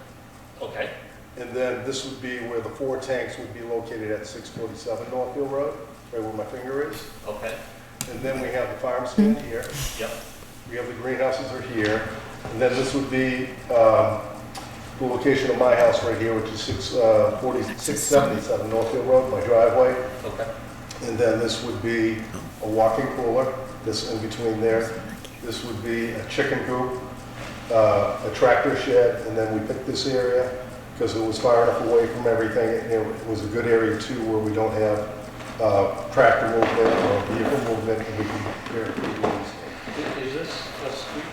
okay. And then this would be where the 4 tanks would be located at 647 Northfield Road, right where my finger is. Okay, And then we have the farm stand here. yep. We have the greenhouses are here. And then this would be the location of my house right here, which is 677 Northfield Road, my driveway. Okay. And then this would be a walking cooler, this in between there. This would be a chicken coop, a tractor shed, and then we picked this area because it was far enough away from everything. It was a good area too where we don't have tractor movement or vehicle movement, and we can very quickly. Is this a street?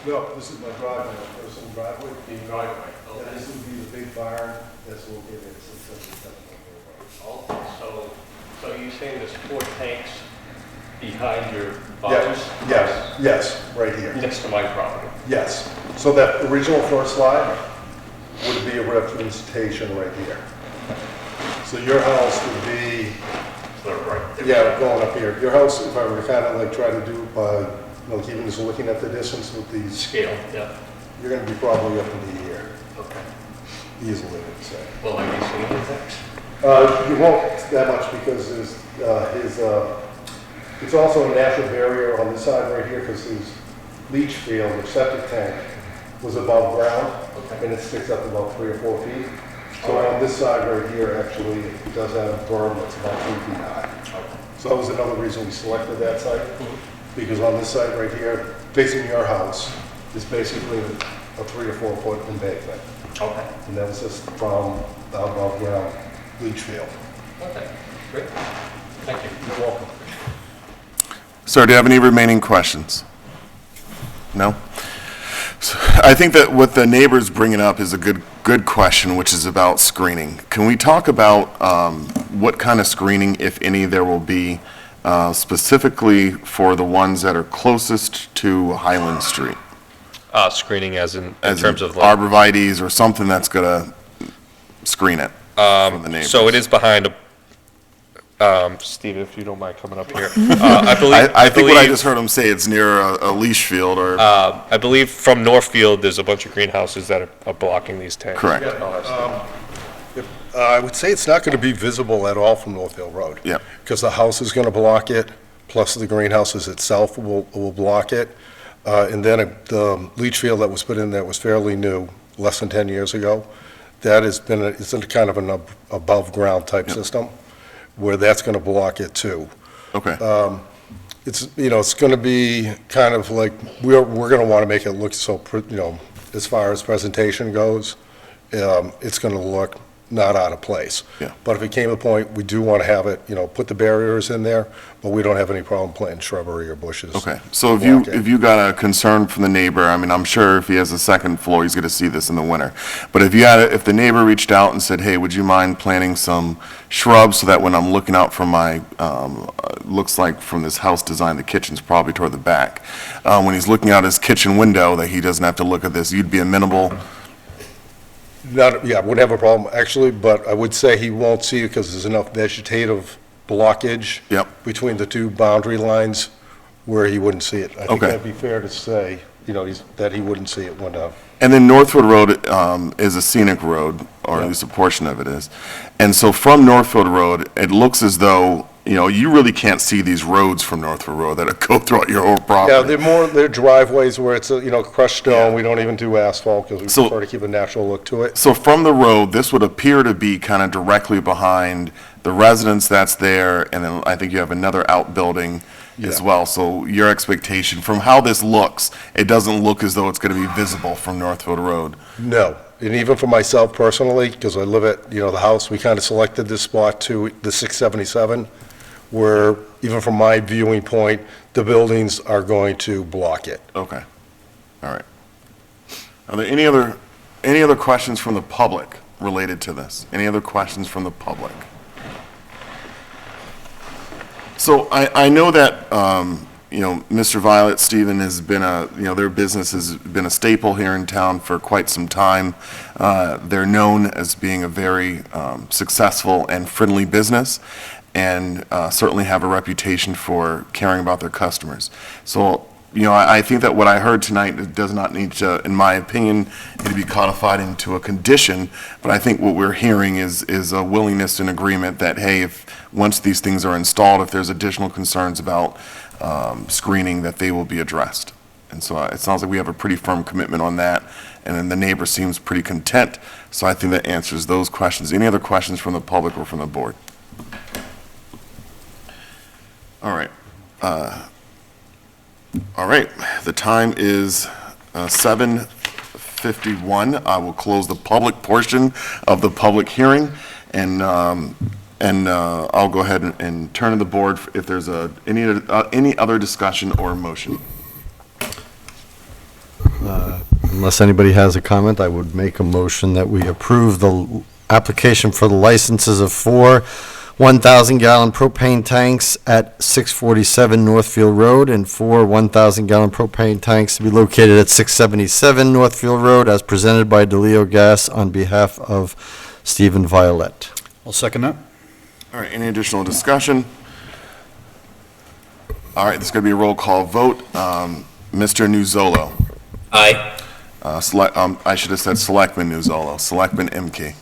No, this is my driveway, my personal driveway. The driveway, And okay. this would be the big barn that's located at 677. Oh, so you're saying there's 4 tanks behind your Yes, father's? yes, right here. Next to my property? Yes. So that original first slide would be a representation right here. So your house would be, So right there. yeah, going up here. Your house, if I were to kind of like try to do by, like even just looking at the distance with these, Scale, yeah. you're going to be probably up into here, Okay. easily, I'd say. Well, I can see the tanks. You won't that much because there's it's also a natural barrier on this side right here because his leach field or septic tank was above ground and it sticks up about 3 or 4 feet. So on this side right here, actually, it does have a berm that's about 3 feet high. So that was another reason we selected that site because on this side right here, facing your house, is basically a 3 to 4 foot embankment. Okay. And that was just from the above ground leach field. Okay, great. Thank you. You're welcome. Sir, do you have any remaining questions? No? So I think that what the neighbor's bringing up is a good question, which is about screening. Can we talk about what kind of screening, if any, there will be specifically for the ones that are closest to Highland Street? Screening as in As terms of like, arborvitae's or something that's gonna screen it from the neighbors? so it is behind a, Steve, if you don't mind coming up here. I believe, I think what I just heard him say, it's near a leash field or, I believe from Northfield, there's a bunch of greenhouses that are blocking these tanks. correct. I would say it's not going to be visible at all from Northfield Road. Yep. Because the house is going to block it, plus the greenhouses itself will block it. And then the leach field that was put in there was fairly new, less than 10 years ago. That has been, it's in kind of an above-ground type system, where that's going to block it too. Okay, It's, it's going to be kind of like, we're going to want to make it look so, as far as presentation goes, it's going to look not out of place. Yeah. But if it came to a point, we do want to have it, put the barriers in there, but we don't have any problem planting shrubbery or bushes. okay. So Block it. if you got a concern from the neighbor, I mean, I'm sure if he has a second floor, he's gonna see this in the winter. But if if the neighbor reached out and said, hey, would you mind planting some shrubs so that when I'm looking out from my, looks like from this house design, the kitchen's probably toward the back. When he's looking out his kitchen window, that he doesn't have to look at this, you'd be amenable. Wouldn't have a problem, actually, but I would say he won't see it because there's enough vegetative blockage Yep. between the two boundary lines where he wouldn't see it. I think Okay. that'd be fair to say, that he wouldn't see it when, And then Northfield Road is a scenic road, or at least a portion of it is. And so from Northfield Road, it looks as though, you really can't see these roads from Northfield Road that go throughout your whole property. yeah, they're driveways where it's, crushed stone. We don't even do asphalt because we So- prefer to keep a natural look to it. So from the road, this would appear to be kind of directly behind the residence that's there, and then I think you have another outbuilding as Yeah. well. So your expectation, from how this looks, it doesn't look as though it's going to be visible from Northfield Road. No, and even for myself personally, because I live at, the house, we kind of selected this spot to the 677, where even from my viewing point, the buildings are going to block it. Okay, all right. Are there any other questions from the public related to this? Any other questions from the public? So I know that, Mr. Violet, Stephen, has been their business has been a staple here in town for quite some time. They're known as being a very successful and friendly business, and certainly have a reputation for caring about their customers. So, I think that what I heard tonight does not need to, in my opinion, need to be codified into a condition, but I think what we're hearing is a willingness and agreement that, hey, once these things are installed, if there's additional concerns about screening, that they will be addressed. And so it sounds like we have a pretty firm commitment on that, and then the neighbor seems pretty content, so I think that answers those questions. Any other questions from the public or from the board? All right. All right, the time is 7:51. I will close the public portion of the public hearing, and I'll go ahead and turn to the board if there's any other discussion or motion. Unless anybody has a comment, I would make a motion that we approve the application for the licenses of 4 1,000-gallon propane tanks at 647 Northfield Road and 4 1,000-gallon propane tanks to be located at 677 Northfield Road as presented by DeLeo Gas on behalf of Stephen Violet. I'll second that. All right, any additional discussion? All right, this is going to be a roll call vote. Mr. Nuzolo. Aye. I should have said Selectman Nuzolo. Selectman Imke.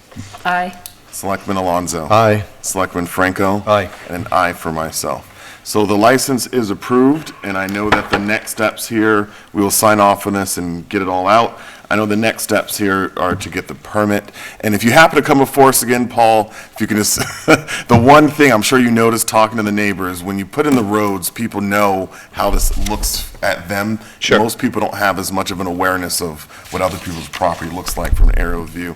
Aye. Selectman Alonso. Aye. Selectman Franco. Aye. And an aye for myself. So the license is approved, and I know that the next steps here, we will sign off on this and get it all out. I know the next steps here are to get the permit. And if you happen to come before us again, Paul, if you can just, the one thing I'm sure you noticed talking to the neighbors, when you put in the roads, people know how this looks at them. Sure. Most people don't have as much of an awareness of what other people's property looks like from an aerial view.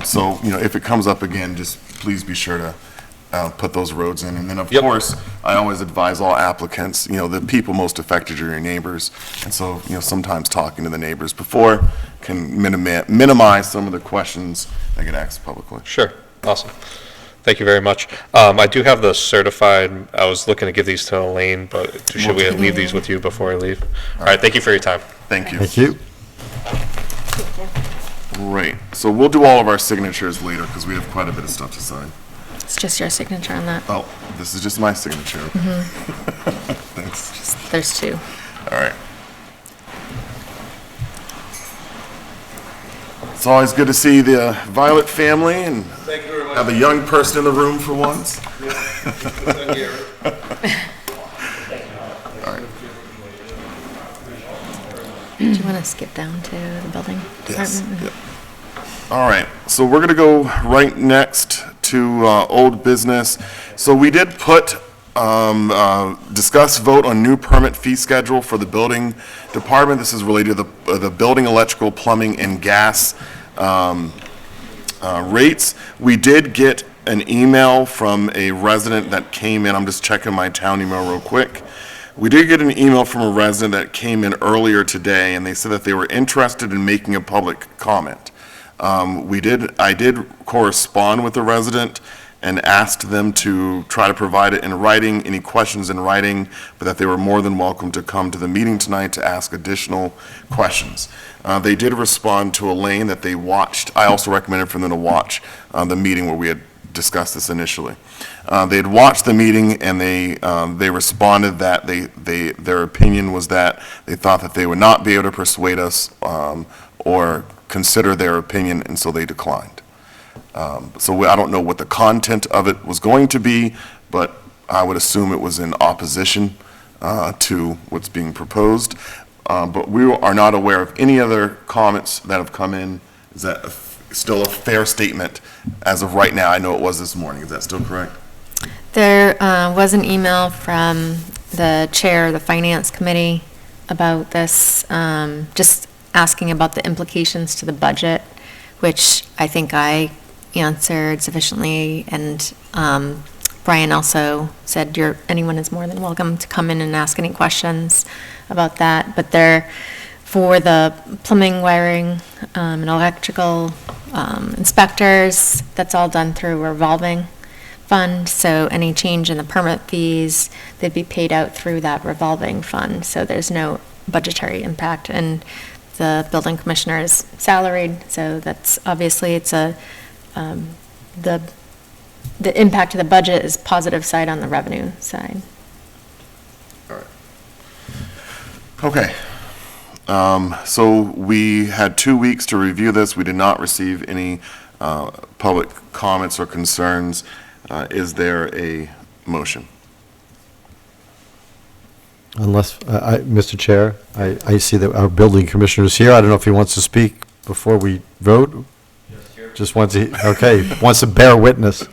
So, if it comes up again, just please be sure to put those roads in. And then, of Yep. course, I always advise all applicants, the people most affected are your neighbors. And so, sometimes talking to the neighbors before can minimize some of the questions that get asked publicly. Sure, awesome. Thank you very much. I do have the certified, I was looking to give these to Elaine, but should we leave these with you before I leave? All right, thank you for your time. Thank you. Thank you. Right. So we'll do all of our signatures later because we have quite a bit of stuff to sign. It's just your signature on that. Oh, this is just my signature. Thanks. There's two. All right. It's always good to see the Violet family and have a young person in the room for once. All right. Do you want to skip down to the building Yes. department? Yep. All right, so we're going to go right next to old business. So we did put, discuss vote on new permit fee schedule for the building department. This is related to the building, electrical, plumbing, and gas rates. We did get an email from a resident that came in. I'm just checking my town email real quick. We did get an email from a resident that came in earlier today, and they said that they were interested in making a public comment. I did correspond with the resident and asked them to try to provide it in writing, any questions in writing, but that they were more than welcome to come to the meeting tonight to ask additional questions. They did respond to Elaine that they watched. I also recommended for them to watch the meeting where we had discussed this initially. They had watched the meeting and they responded that their opinion was that they thought that they would not be able to persuade us or consider their opinion, and so they declined. So I don't know what the content of it was going to be, but I would assume it was in opposition to what's being proposed. But we are not aware of any other comments that have come in. Is that still a fair statement as of right now? I know it was this morning. Is that still correct? There was an email from the chair of the finance committee about this, just asking about the implications to the budget, which I think I answered sufficiently, and Brian also said anyone is more than welcome to come in and ask any questions about that. But for the plumbing, wiring, and electrical inspectors, that's all done through a revolving fund, so any change in the permit fees, they'd be paid out through that revolving fund, so there's no budgetary impact. And the building commissioner is salaried, so that's obviously the impact to the budget is positive side on the revenue side. Okay. So we had 2 weeks to review this. We did not receive any public comments or concerns. Is there a motion? Unless, Mr. Chair, I see that our building commissioner is here. I don't know if he wants to speak before we vote? Just wants to bear witness.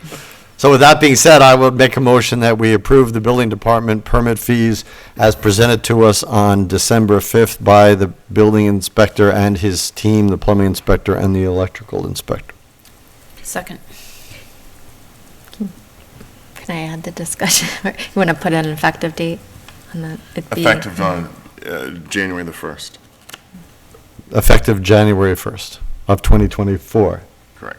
So with that being said, I will make a motion that we approve the building department permit fees as presented to us on December 5th by the building inspector and his team, the plumbing inspector and the electrical inspector. Second. Can I add the discussion? You want to put an effective date on that? Effective on January the 1st. Effective January 1st of 2024. Correct.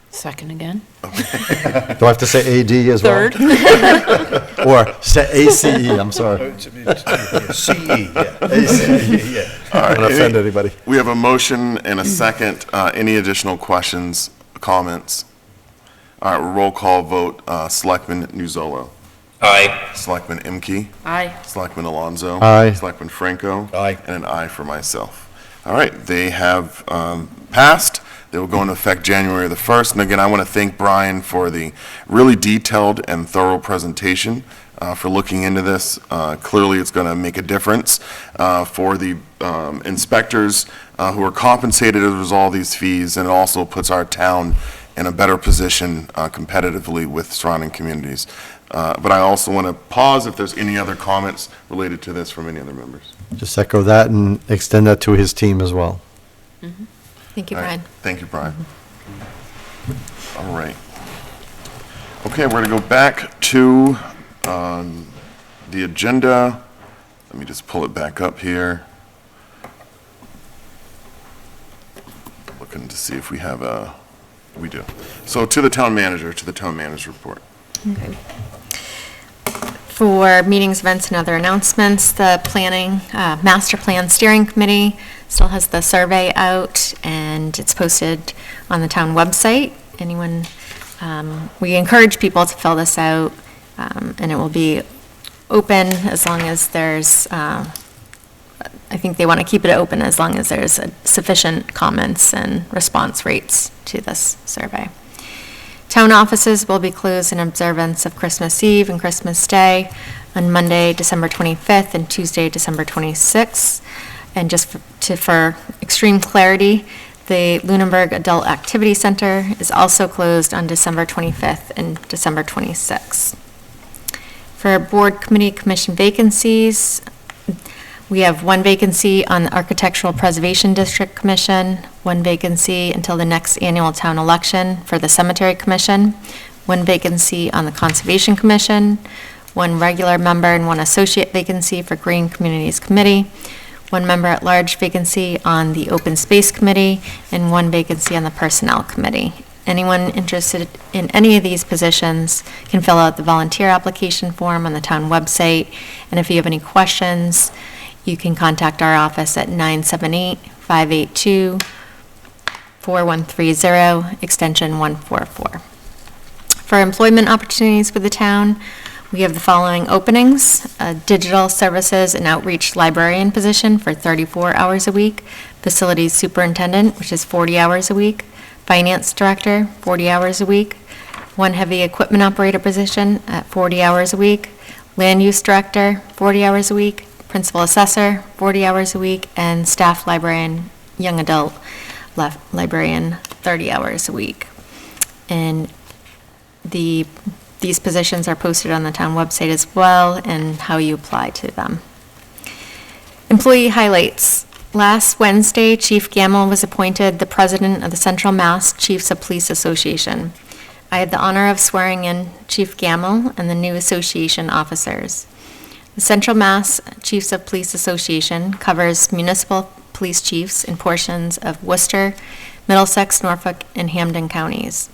Second again. Do I have to say AD as well? Third. Or say ACE, I'm sorry. CE, yeah. ACE, yeah. All I right. don't want to offend anybody. We have a motion and a second. Any additional questions, comments? All right, roll call vote. Selectman Nuzolo. Aye. Selectman Imke. Aye. Selectman Alonso. Aye. Selectman Franco. Aye. And an aye for myself. All right, they have passed. They will go into effect January the 1st. And again, I want to thank Brian for the really detailed and thorough presentation. for looking into this. Clearly, it's going to make a difference for the inspectors who are compensated as a result of these fees, and it also puts our town in a better position competitively with surrounding communities. But I also want to pause if there's any other comments related to this from any other members. Just echo that and extend that to his team as well. Thank you, All right. Brian. Thank you, Brian. All right. Okay, we're going to go back to the agenda. Let me just pull it back up here. Looking to see if we have a, we do. So to the town manager report. Okay. For meetings, events, and other announcements, the planning, master plan steering committee still has the survey out, and it's posted on the town website. Anyone, we encourage people to fill this out, and it will be open as long as there's, I think they want to keep it open as long as there's sufficient comments and response rates to this survey. Town offices will be closed in observance of Christmas Eve and Christmas Day on Monday, December 25th, and Tuesday, December 26th. And just for extreme clarity, the Lunenburg Adult Activity Center is also closed on December 25th and December 26th. For board, committee, commission vacancies, we have one vacancy on the Architectural Preservation District Commission, one vacancy until the next annual town election for the Cemetery Commission, one vacancy on the Conservation Commission, one regular member and one associate vacancy for Green Communities Committee, one member-at-large vacancy on the Open Space Committee, and one vacancy on the Personnel Committee. Anyone interested in any of these positions can fill out the volunteer application form on the town website, and if you have any questions, you can contact our office at 978-582-4130, extension 144. For employment opportunities with the town, we have the following openings: a digital services and outreach librarian position for 34 hours a week, facilities superintendent, which is 40 hours a week, finance director, 40 hours a week, one heavy equipment operator position at 40 hours a week, land use director, 40 hours a week, principal assessor, 40 hours a week, and staff librarian, young adult librarian, 30 hours a week. And these positions are posted on the town website as well, and how you apply to them. Employee highlights. Last Wednesday, Chief Gamble was appointed the president of the Central Mass Chiefs of Police Association. I had the honor of swearing in Chief Gamble and the new association officers. The Central Mass Chiefs of Police Association covers municipal police chiefs in portions of Worcester, Middlesex, Norfolk, and Hampden counties.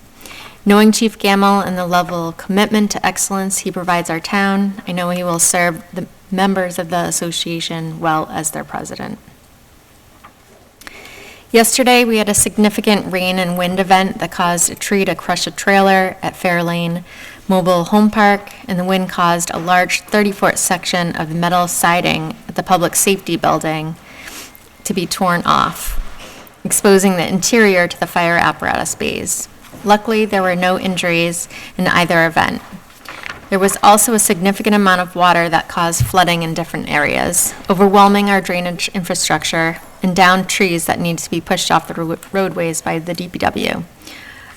Knowing Chief Gamble and the level of commitment to excellence he provides our town, I know he will serve the members of the association well as their president. Yesterday, we had a significant rain and wind event that caused a tree to crush a trailer at Fairlane Mobile Home Park, and the wind caused a large 30-foot section of the metal siding at the Public Safety Building to be torn off, exposing the interior to the fire apparatus bays. Luckily, there were no injuries in either event. There was also a significant amount of water that caused flooding in different areas, overwhelming our drainage infrastructure and downed trees that needed to be pushed off the roadways by the DPW.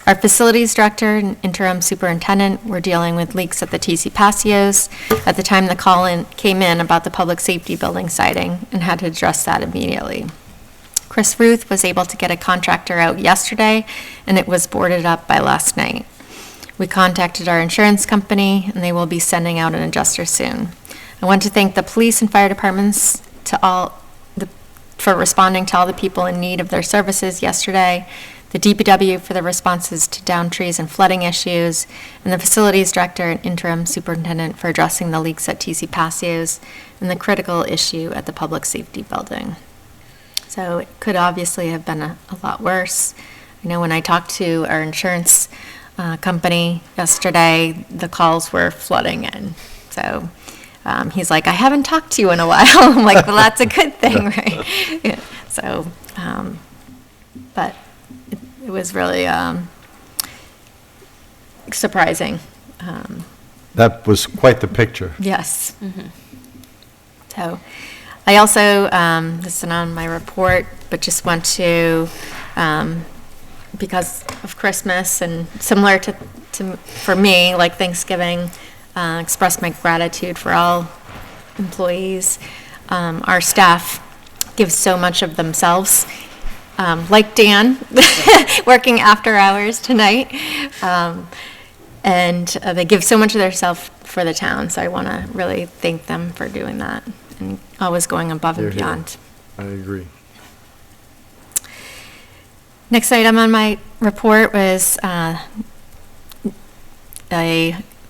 Our facilities director and interim superintendent were dealing with leaks at the TC Passios at the time the call came in about the public safety building siding, and had to address that immediately. Chris Ruth was able to get a contractor out yesterday, and it was boarded up by last night. We contacted our insurance company, and they will be sending out an adjuster soon. I want to thank the police and fire departments for responding to all the people in need of their services yesterday, the DPW for the responses to downed trees and flooding issues, and the facilities director and interim superintendent for addressing the leaks at TC Passios and the critical issue at the public safety building. So it could obviously have been a lot worse. I know when I talked to our insurance company yesterday, the calls were flooding in. So he's like, I haven't talked to you in a while. I'm like, well, that's a good thing, right? Yeah. So, but it was really surprising That was quite the picture. Yes. So, I also, this isn't on my report, but just want to, because of Christmas and similar to, for me, like Thanksgiving, express my gratitude for all employees. Our staff gives so much of themselves, like Dan, working after hours tonight. And they give so much of themselves for the town, so I want to really thank them for doing that and always going above and Hear, hear. beyond. I agree. Next item on my report was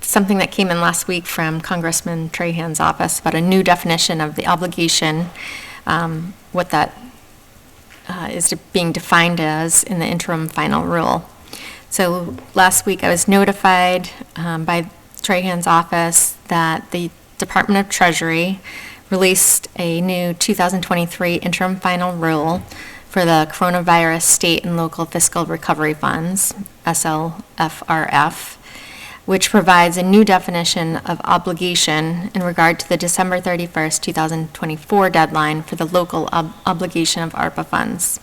something that came in last week from Congressman Trahan's office about a new definition of the obligation, what that is being defined as in the interim final rule. So last week I was notified by Trahan's office that the Department of Treasury released a new 2023 interim final rule for the Coronavirus State and Local Fiscal Recovery Funds, SLFRF, which provides a new definition of obligation in regard to the December 31st, 2024 deadline for the local obligation of ARPA funds.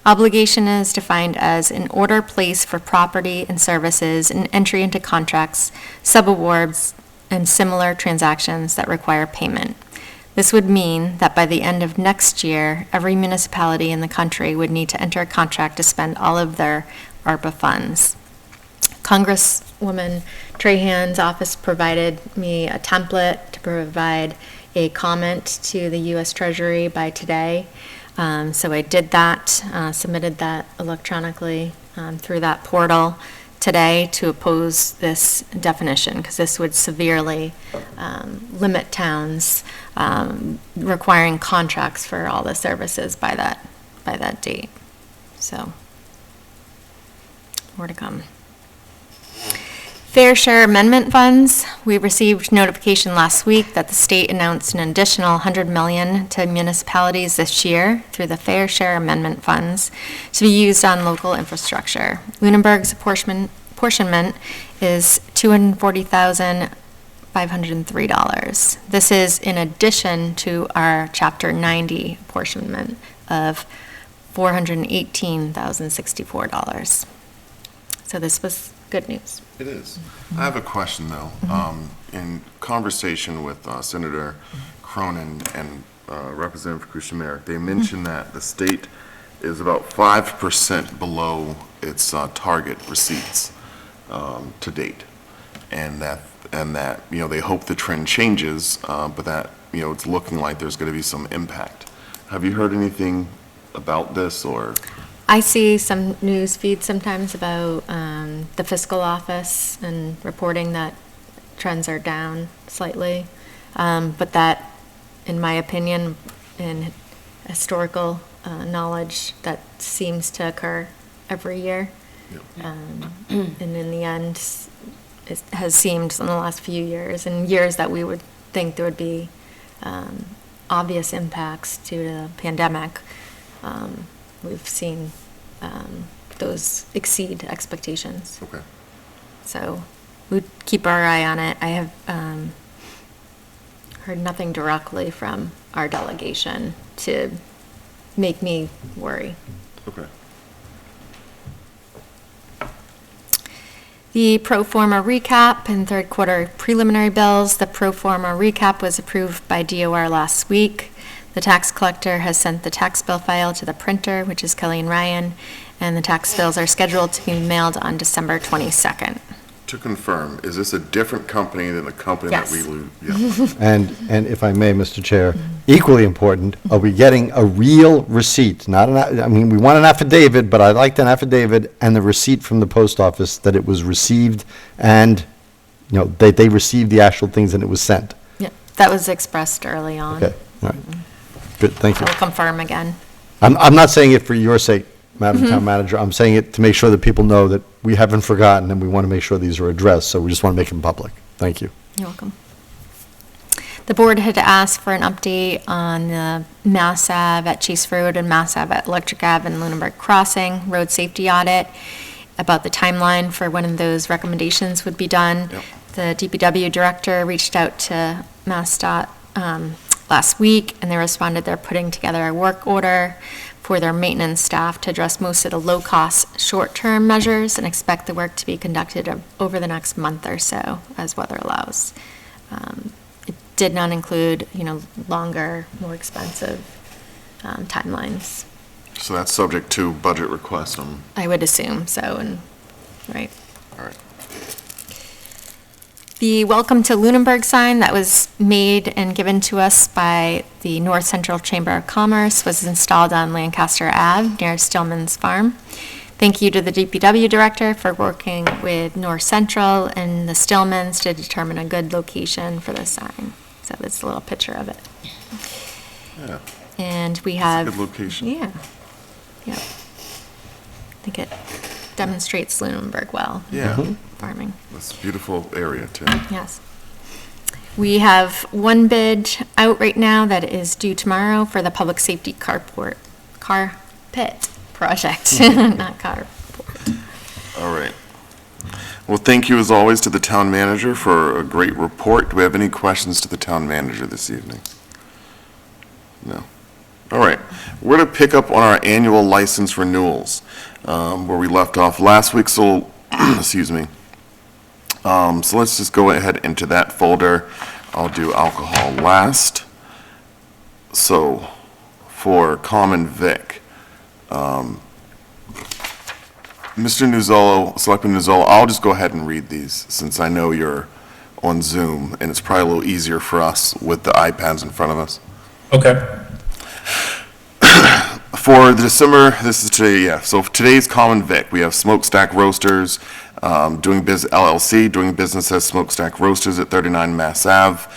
Obligation is defined as an order placed for property and services and entry into contracts, subawards, and similar transactions that require payment. This would mean that by the end of next year, every municipality in the country would need to enter a contract to spend all of their ARPA funds. Congresswoman Trahan's office provided me a template to provide a comment to the U.S. Treasury by today. So I did that, submitted that electronically through that portal today to oppose this definition, because this would severely limit towns requiring contracts for all the services by that date. So, more to come. Fair share amendment funds. We received notification last week that the state announced an additional $100 million to municipalities this year through the fair share amendment funds to be used on local infrastructure. Lunenburg's apportionment is $240,503. This is in addition to our Chapter 90 apportionment of $418,064. So this was good news. It is. I have a question, though. In conversation with Senator Cronin and Representative Kushner, they mentioned that the state is about 5% below its target receipts to date, and that they hope the trend changes, but that it's looking like there's going to be some impact. Have you heard anything about this, or? I see some news feeds sometimes about the fiscal office and reporting that trends are down slightly, but that, in my opinion, in historical knowledge, that seems to occur every year. Yep. And in the end, it has seemed in the last few years, and years that we would think there would be obvious impacts due to the pandemic, we've seen those exceed expectations. Okay. So we keep our eye on it. I have heard nothing directly from our delegation to make me worry. Okay. The pro forma recap and third quarter preliminary bills. The pro forma recap was approved by DOR last week. The tax collector has sent the tax bill file to the printer, which is Kelly and Ryan, and the tax bills are scheduled to be mailed on December 22nd. To confirm, is this a different company than the company that we Yes. lose? Yeah. And if I may, Mr. Chair, equally important, are we getting a real receipt? Not I mean, we want an affidavit, but I'd like an affidavit and the receipt from the post office that it was received and, they received the actual things and it was sent. Yeah, that was expressed early on. Okay, all right. Good, thank you. I'll confirm again. I'm not saying it for your sake, Madam Town Manager. I'm saying it to make sure that people know that we haven't forgotten and we want to make sure these are addressed, so we just want to make them public. Thank you. You're welcome. The board had asked for an update on the Mass Ave at Chase Road and Mass Ave at Electric Ave and Lunenburg Crossing road safety audit, about the timeline for when those recommendations would be done. Yep. The DPW director reached out to MassDOT last week, and they responded they're putting together a work order for their maintenance staff to address most of the low-cost, short-term measures and expect the work to be conducted over the next month or so as weather allows. It did not include, longer, more expensive timelines. So that's subject to budget request. I would assume so, and, right. All right. The Welcome to Lunenburg sign that was made and given to us by the North Central Chamber of Commerce was installed on Lancaster Ave near Stillman's Farm. Thank you to the DPW director for working with North Central and the Stillmans to determine a good location for the sign. So this is a little picture of it. Yeah. And we It's a have. good location. Yeah. Yeah. I think it demonstrates Lunenburg well. Yeah. Farming. It's a beautiful area, too. Yes. We have one bid out right now that is due tomorrow for the public safety carpet project, not carport. All right. Well, thank you, as always, to the town manager for a great report. Do we have any questions to the town manager this evening? No. All right. We're going to pick up on our annual license renewals, where we left off last week, so, excuse me. So let's just go ahead into that folder. I'll do alcohol last. So, for common vic, Mr. Nuzzolo, Selectman Nuzzolo, I'll just go ahead and read these, since I know you're on Zoom, and it's probably a little easier for us with the iPads in front of us. Okay. For the December, this is today, yeah, so for today's common vic, we have Smokestack Roasters, doing business, LLC, doing business as Smokestack Roasters at 39 Mass Ave.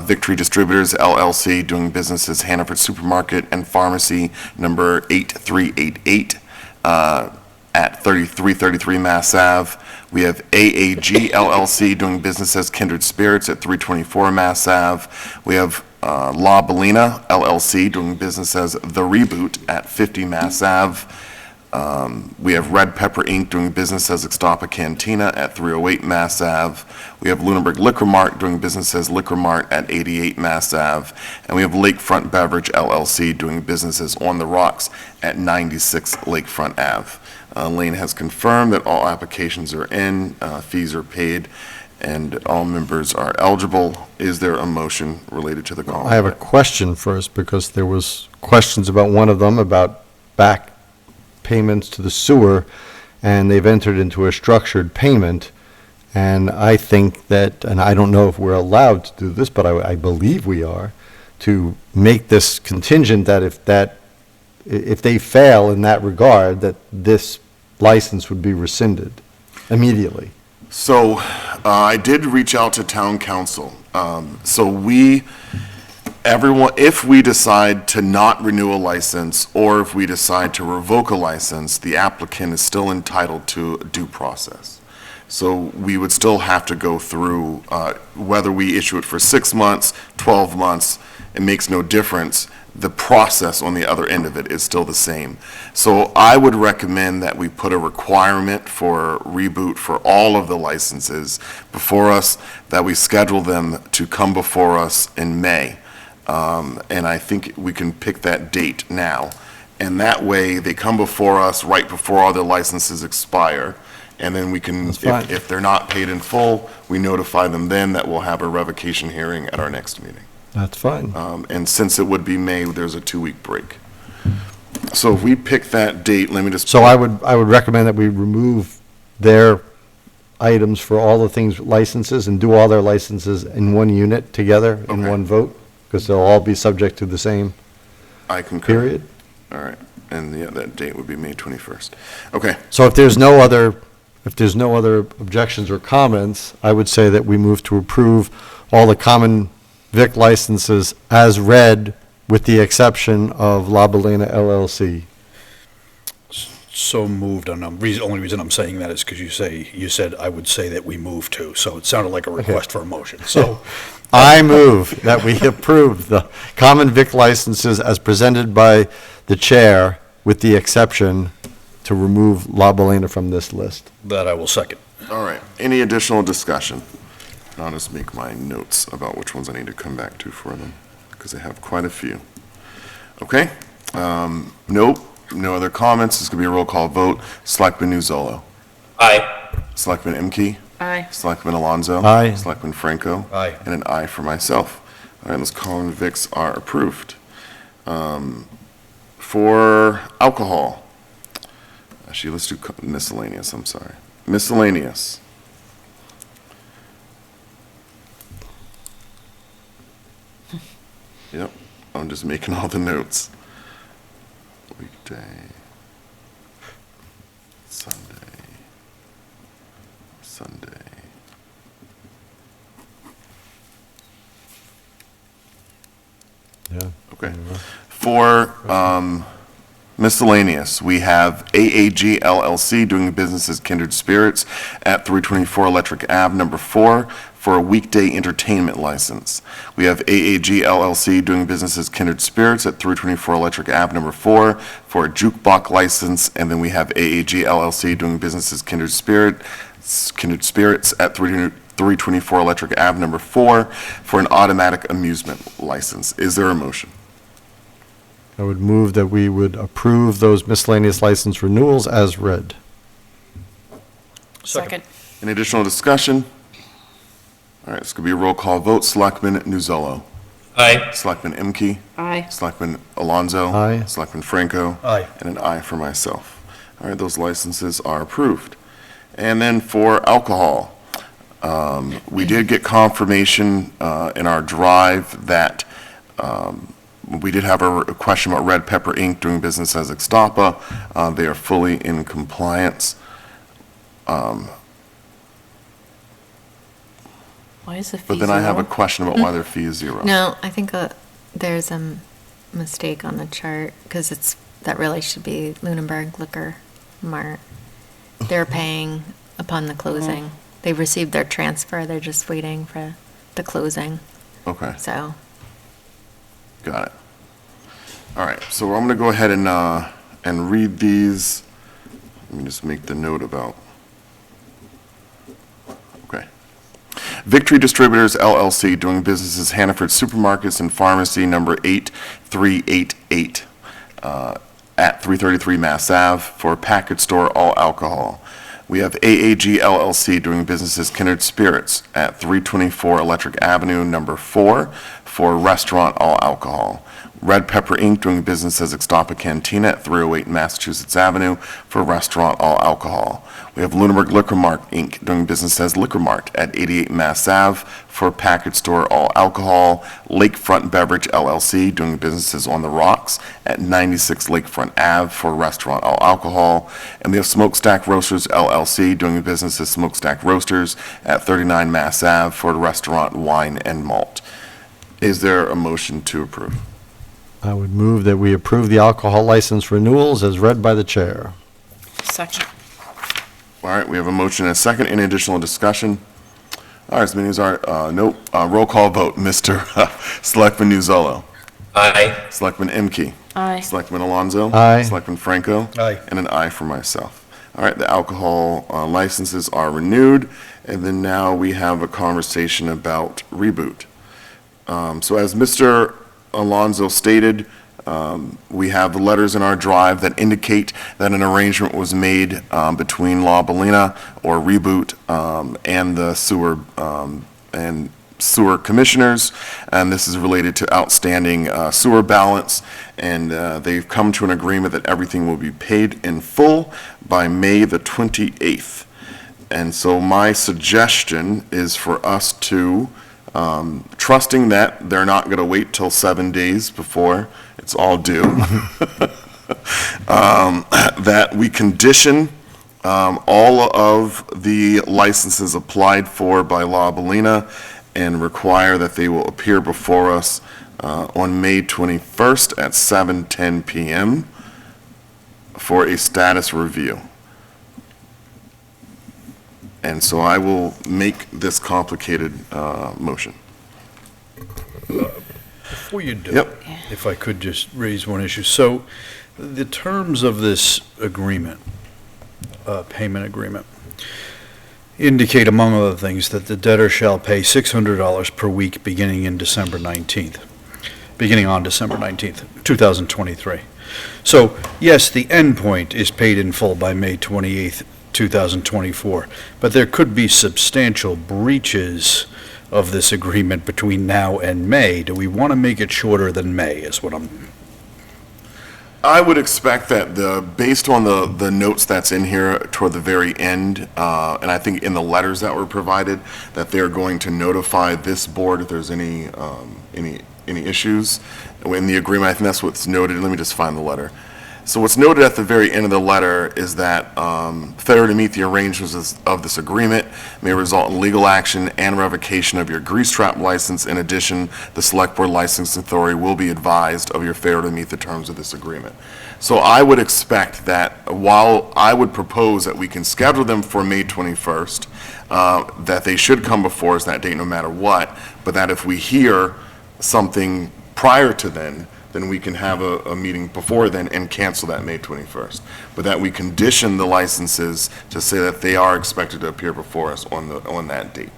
Victory Distributors, LLC, doing business as Hannaford Supermarket and Pharmacy, number 8388, at 3333 Mass Ave. We have AAG, LLC, doing business as Kindred Spirits at 324 Mass Ave. We have La Bellina, LLC, doing business as The Reboot at 50 Mass Ave. We have Red Pepper Inc. doing business as Ixtapa Cantina at 308 Mass Ave. We have Lunenburg Liquor Mart doing business as Liquor Mart at 88 Mass Ave. And we have Lakefront Beverage LLC doing business as On the Rocks at 96 Lakefront Ave. Lane has confirmed that all applications are in, fees are paid, and all members are eligible. Is there a motion related to the call? I have a question first, because there was questions about one of them, about back payments to the sewer, and they've entered into a structured payment. And I think that, and I don't know if we're allowed to do this, but I believe we are, to make this contingent that if they fail in that regard, that this license would be rescinded immediately. So I did reach out to town council. Everyone, if we decide to not renew a license, or if we decide to revoke a license, the applicant is still entitled to a due process. So we would still have to go through, whether we issue it for 6 months, 12 months, it makes no difference. The process on the other end of it is still the same. So I would recommend that we put a requirement for reboot for all of the licenses before us, that we schedule them to come before us in May. And I think we can pick that date now. And that way, they come before us right before all their licenses expire. And then we can, That's fine. if they're not paid in full, we notify them then that we'll have a revocation hearing at our next meeting. That's fine. And since it would be May, there's a 2-week break. So if we pick that date, let me just. So I would recommend that we remove their items for all the things, licenses, and do all their licenses in one unit together, in Okay. one vote, because they'll all be subject to the same I concur. period. All right. And yeah, that date would be May 21st. Okay. So if there's no other objections or comments, I would say that we move to approve all the common vic licenses as read, with the exception of La Bellina LLC. So moved, and only reason I'm saying that is because you said I would say that we move to, so it sounded like a request for a motion, so. I move that we approve the common vic licenses as presented by the chair, with the exception to remove La Bellina from this list. That I will second. All right. Any additional discussion? And I'll just make my notes about which ones I need to come back to for them, because I have quite a few. Okay? Nope, no other comments. This is going to be a roll call vote. Selectman Nuzzolo. Aye. Selectman Imke. Aye. Selectman Alonso. Aye. Selectman Franco. Aye. And an aye for myself. All right, those call and Vicks are approved. For alcohol, actually, let's do miscellaneous, I'm sorry. Miscellaneous. Yep, I'm just making all the notes. Weekday, Sunday, Sunday. Yeah. Okay. For miscellaneous, we have AAG LLC doing business as Kindred Spirits at 324 Electric Ave, number 4, for a weekday entertainment license. We have AAG LLC doing business as Kindred Spirits at 324 Electric Ave, number 4, for a jukebox license. And then we have AAG LLC doing business as Kindred Spirits at 324 Electric Ave, number 4, for an automatic amusement license. Is there a motion? I would move that we would approve those miscellaneous license renewals as read. Second. Any additional discussion? All right, it's going to be a roll call vote. Selectman Nuzzolo. Aye. Selectman Imke. Aye. Selectman Alonso. Aye. Selectman Franco. Aye. And an aye for myself. All right, those licenses are approved. And then for alcohol, we did get confirmation in our drive that we did have a question about Red Pepper Inc. doing business as Ixtapa. They are fully in compliance. Why is the fee But then I have a zero? question about why their fee is zero. No, I think there's a mistake on the chart, because that really should be Lunenburg Liquor Mart. They're paying upon the closing. They received their transfer, they're just waiting for the closing, Okay, so. got it. All right, so I'm going to go ahead and read these. Let me just make the note about. Okay. Victory Distributors LLC doing business as Hannaford Supermarkets and Pharmacy number 8388 at 333 Mass Ave for a package store all alcohol. We have AAG LLC doing business as Kindred Spirits at 324 Electric Avenue, number 4, for a restaurant all alcohol. Red Pepper Inc. doing business as Ixtapa Cantina at 308 Massachusetts Avenue for a restaurant all alcohol. We have Lunenburg Liquor Mart Inc. doing business as Liquor Mart at 88 Mass Ave for a package store all alcohol. Lakefront Beverage LLC doing business as On the Rocks at 96 Lakefront Ave for a restaurant all alcohol. And we have Smokestack Roasters LLC doing business as Smokestack Roasters at 39 Mass Ave for a restaurant wine and malt. Is there a motion to approve? I would move that we approve the alcohol license renewals as read by the chair. Second. All right, we have a motion and a second. Any additional discussion? All right, as many as are, roll call vote. Mr. Selectman Nuzzolo. Aye. Selectman Imke. Aye. Selectman Alonso. Aye. Selectman Franco. Aye. And an aye for myself. All right, the alcohol licenses are renewed. And then now we have a conversation about reboot. So as Mr. Alonso stated, we have letters in our drive that indicate that an arrangement was made between La Bellina or Reboot and the sewer commissioners, and this is related to outstanding sewer balance, and they've come to an agreement that everything will be paid in full by May the 28th. And so my suggestion is for us to, trusting that they're not going to wait till 7 days before it's all due, that we condition all of the licenses applied for by La Bellina and require that they will appear before us on May 21st at 7:10 PM for a status review. And so I will make this complicated motion. Before you do, Yep. if I could just raise one issue. So the terms of this agreement, payment agreement, indicate, among other things, that the debtor shall pay $600 per week beginning on December 19th, 2023. So, yes, the end point is paid in full by May 28th, 2024, but there could be substantial breaches of this agreement between now and May. Do we want to make it shorter than May, is what I'm... I would expect that based on the notes that's in here toward the very end, and I think in the letters that were provided, that they're going to notify this board if there's any issues in the agreement. I think that's what's noted. Let me just find the letter. So what's noted at the very end of the letter is that failure to meet the arrangements of this agreement may result in legal action and revocation of your grease trap license. In addition, the Select Board Licensing Authority will be advised of your failure to meet the terms of this agreement. So I would expect that while I would propose that we can schedule them for May 21st, that they should come before us that date no matter what, but that if we hear something prior to then we can have a meeting before then and cancel that May 21st. But that we condition the licenses to say that they are expected to appear before us on that date.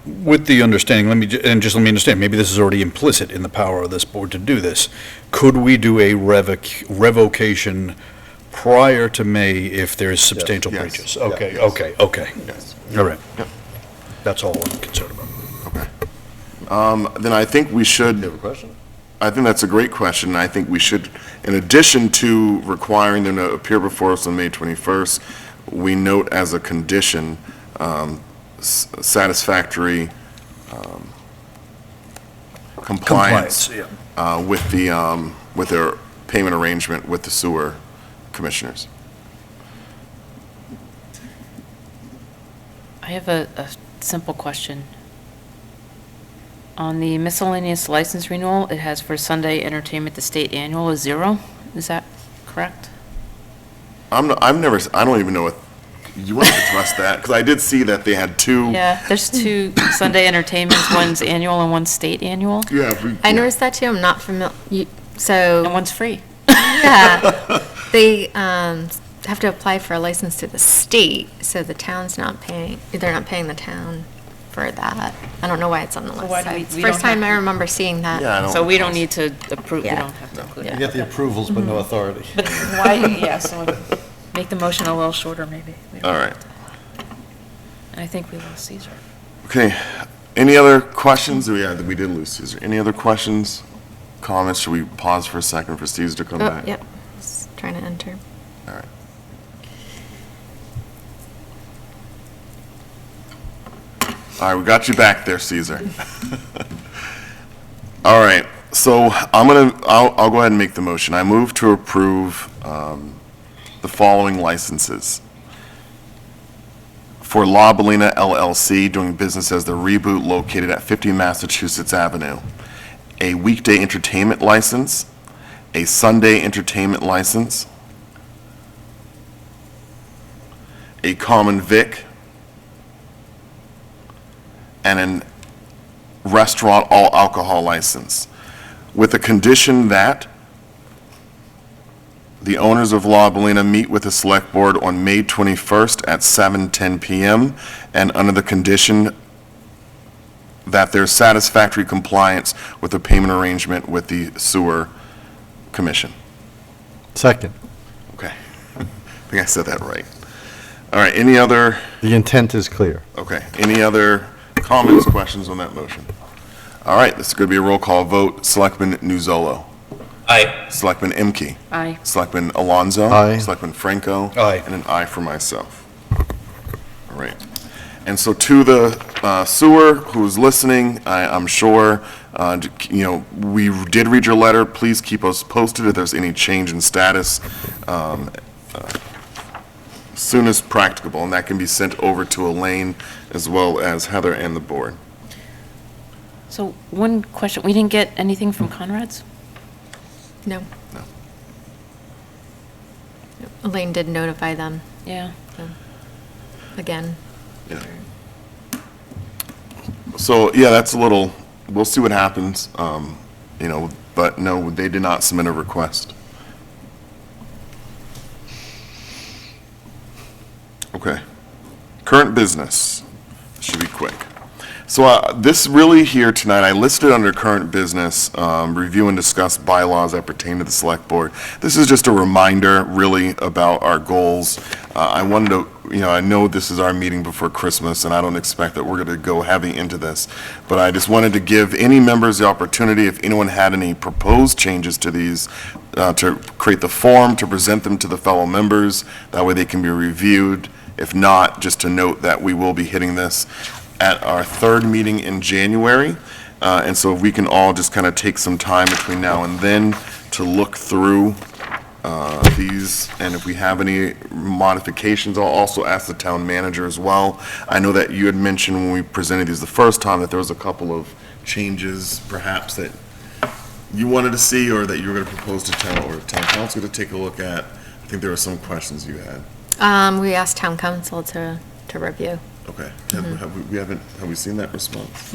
With the understanding, let me understand, maybe this is already implicit in the power of this board to do this. Could we do a revocation prior to May if there's substantial Yes. breaches? Yeah. Okay, Yes. okay. Yes. All right. Yep. That's all I'm concerned about. Okay. Then I think we should. You have a question? I think that's a great question. I think we should, in addition to requiring them to appear before us on May 21st, we note as a condition satisfactory compliance yeah. with their payment arrangement with the sewer commissioners. I have a simple question. On the miscellaneous license renewal, it has for Sunday entertainment, the state annual is 0. Is that correct? I don't even know what, you want to address that? Because I did see that they had two. Yeah, there's 2 Sunday entertainments, one's annual and one's state annual, Yeah. I noticed that too, I'm not familiar, and so, one's free. yeah, they have to apply for a license to the state, so the town's not paying, they're not paying the town for that. I don't know why it's on the list. why do we- It's we the first don't have- time I remember seeing that. Yeah, I don't. So we don't need to approve, we Yeah. don't have to include You it. get the approvals, but no authority. But why, yeah, so make the motion a little shorter, maybe. We don't- All right. And I think we lost Caesar. Okay. Any other questions? Yeah, we did lose Caesar. Any other questions, comments? Should we pause for a second for Caesar to come Oh, back? yep, just trying to enter. All right. All right, we got you back there, Caesar. All right, so I'll go ahead and make the motion. I move to approve the following licenses. For La Bellina LLC, doing business as the Reboot located at 50 Massachusetts Avenue. A weekday entertainment license, a Sunday entertainment license, a common vic, and a restaurant all alcohol license, with the condition that the owners of La Bellina meet with the Select Board on May 21st at 7:10 PM, and under the condition that there's satisfactory compliance with the payment arrangement with the Sewer Commission. Second, Okay. I think I said that right. All right, any other, the intent is clear. okay, any other comments, questions on that motion? All right, this is going to be a roll call vote. Selectman Nuzolo. Aye. Selectman Imke. Aye. Selectman Alonso. Aye. Selectman Franco. Aye. And an aye for myself. All right. And so to the sewer who's listening, I'm sure, we did read your letter. Please keep us posted if there's any change in status soon as practicable, and that can be sent over to Elaine as well as Heather and the board. So one question, we didn't get anything from Conrad's? No. No. Elaine did notify them Yeah. again. Yeah. So, yeah, that's a little, we'll see what happens, but no, they did not submit a request. Okay. Current business. Should be quick. So this really here tonight, I listed under current business, review and discuss bylaws that pertain to the select board. This is just a reminder really about our goals. I wanted to, I know this is our meeting before Christmas and I don't expect that we're going to go heavy into this, but I just wanted to give any members the opportunity, if anyone had any proposed changes to these, to create the form, to present them to the fellow members. That way they can be reviewed. If not, just to note that we will be hitting this at our third meeting in January. And so if we can all just kind of take some time between now and then to look through these, and if we have any modifications, I'll also ask the town manager as well. I know that you had mentioned when we presented these the first time that there was a couple of changes perhaps that you wanted to see or that you were going to propose to town council to take a look at. I think there were some questions you had. We asked town council to review. Okay. Have we seen that response?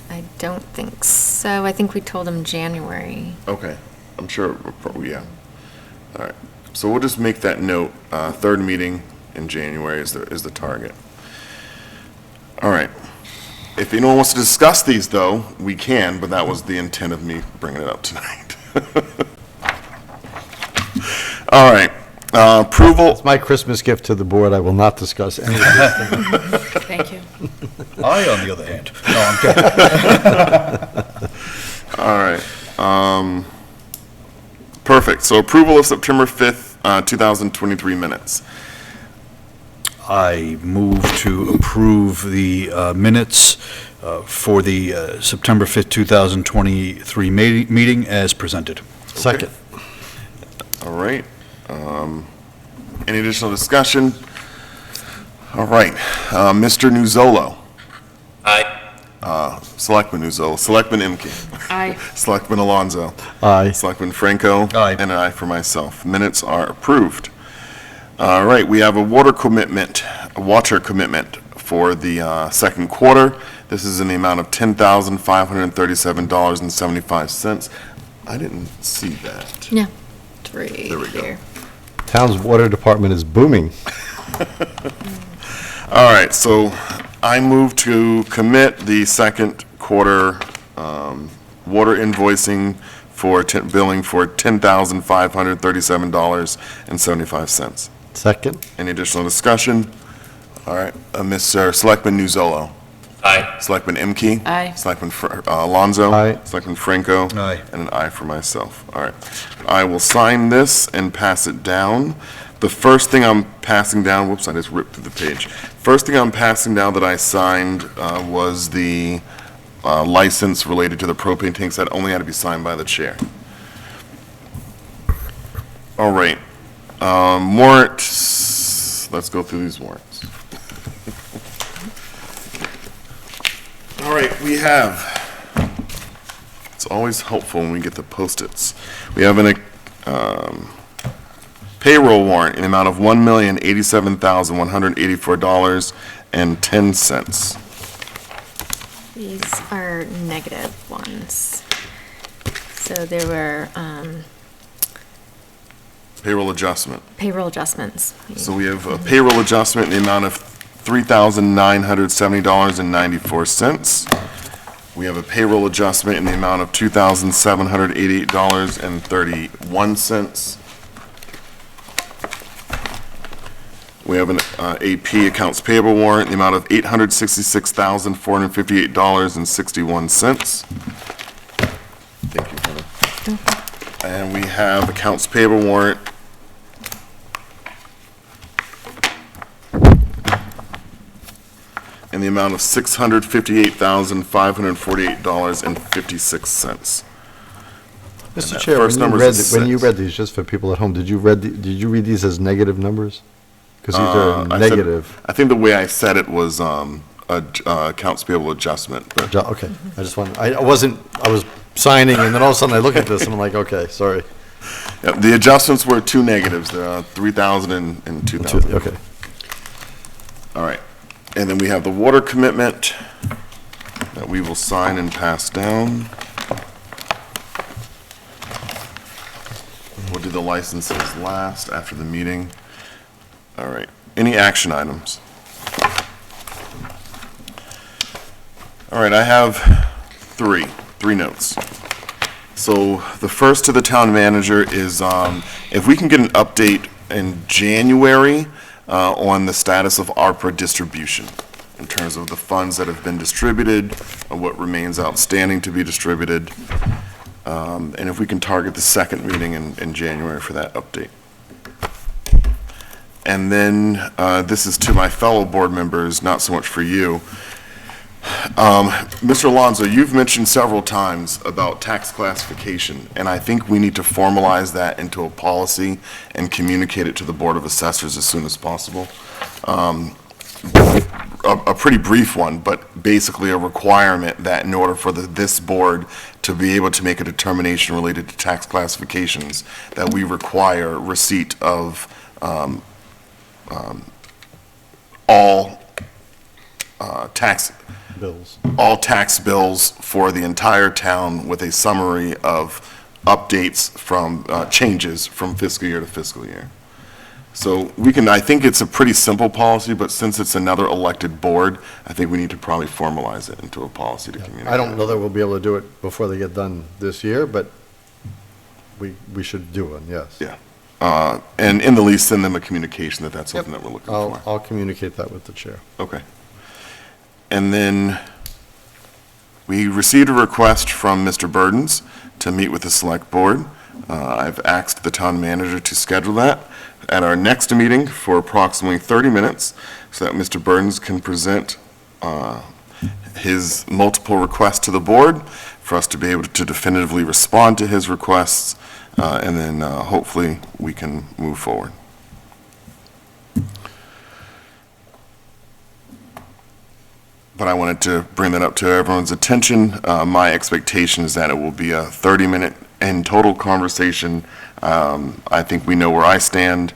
I don't think so. I think we told them January. Okay. I'm sure, yeah. All right. So we'll just make that note. Third meeting in January is the target. All right. If anyone wants to discuss these, though, we can, but that was the intent of me bringing it up tonight. All right. Approval. It's my Christmas gift to the board. I will not discuss any of this. Thank you. I, on the other hand. No, I'm kidding. All right. Perfect. So approval of September 5th, 2023 minutes. I move to approve the minutes for the September 5th, 2023 meeting as presented. Second. All right. Any additional discussion? All right. Mr. Nuzolo. Aye. Selectman Nuzolo. Selectman Imke. Aye. Selectman Alonso. Aye. Selectman Franco. Aye. And an aye for myself. Minutes are approved. All right, we have a water commitment for the second quarter. This is in the amount of $10,537.75. I didn't see that. Yeah. It's right There we go. here. Town's water department is booming. All right, so I move to commit the second quarter water invoicing for billing for $10,537.75. Second. Any additional discussion? All right, Mr. Selectman Nuzolo. Aye. Selectman Imke. Aye. Selectman Alonso. Aye. Selectman Franco. Aye. And an aye for myself. All right. I will sign this and pass it down. The first thing I'm passing down, whoops, I just ripped through the page. First thing I'm passing down that I signed was the license related to the propane tanks that only had to be signed by the chair. All right. Warrants. Let's go through these warrants. All right, we have, it's always helpful when we get the Post-its. We have a payroll warrant in the amount of $1,087,184.10. These are negative ones. So there were Payroll adjustment. payroll adjustments. So we have a payroll adjustment in the amount of $3,970.94. We have a payroll adjustment in the amount of $2,788.31. We have an AP accounts payable warrant in the amount of $866,458.61. Thank you, Heather. And we have accounts payable warrant in the amount of $658,548.56. Mr. that Chair, first number is a when you six. read these, just for people at home, did you read these as negative numbers? Because these are I said- negative. I think the way I said it was accounts payable adjustment, but Okay, I just wanted, I was signing, and then all of a sudden I look at this, and I'm like, okay, sorry. yeah, the adjustments were two negatives, 3,000 and 2,000. Okay. All right. And then we have the water commitment that we will sign and pass down. We'll do the licenses last after the meeting. All right. Any action items? All right, I have three notes. So the first to the town manager is, if we can get an update in January on the status of ARPA distribution, in terms of the funds that have been distributed, and what remains outstanding to be distributed, and if we can target the second meeting in January for that update. And then, this is to my fellow board members, not so much for you. Mr. Alonso, you've mentioned several times about tax classification, and I think we need to formalize that into a policy and communicate it to the Board of Assessors as soon as possible. A pretty brief one, but basically a requirement that in order for this board to be able to make a determination related to tax classifications, that we require receipt of all tax bills for the entire town with a summary of updates from, changes from fiscal year to fiscal year. So I think it's a pretty simple policy, but since it's another elected board, I think we need to probably formalize it into a policy to communicate. I don't know that we'll be able to do it before they get done this year, but we should do one, yes. Yeah. And in the least, send them a communication that that's something that we're looking for. I'll communicate that with the chair. Okay. And then we received a request from Mr. Burdens to meet with the select board. I've asked the town manager to schedule that at our next meeting for approximately 30 minutes so that Mr. Burdens can present his multiple requests to the board for us to be able to definitively respond to his requests, and then hopefully we can move forward. But I wanted to bring that up to everyone's attention. My expectation is that it will be a 30-minute in total conversation. I think we know where I stand,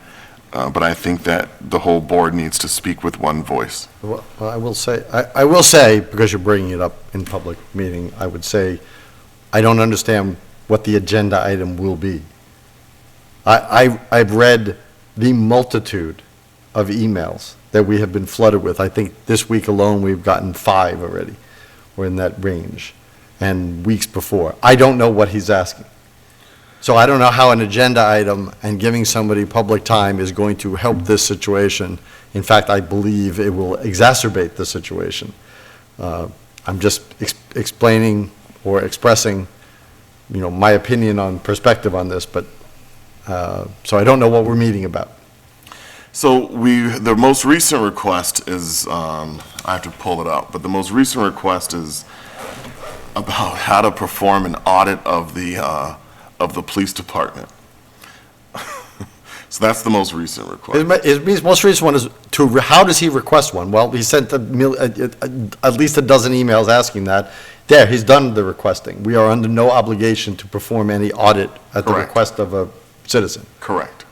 but I think that the whole board needs to speak with one voice. Well, I will say, because you're bringing it up in public meeting, I would say, I don't understand what the agenda item will be. I've read the multitude of emails that we have been flooded with. I think this week alone, we've gotten 5 already. We're in that range, and weeks before. I don't know what he's asking. So I don't know how an agenda item and giving somebody public time is going to help this situation. In fact, I believe it will exacerbate the situation. I'm just explaining or expressing, my opinion on perspective on this, but, so I don't know what we're meeting about. So the most recent request is, I have to pull it up, but the most recent request is about how to perform an audit of the police department. So that's the most recent request. His most recent one is how does he request one? Well, he sent at least a dozen emails asking that. There, he's done the requesting. We are under no obligation to perform any audit at the Correct. request of a citizen. Correct.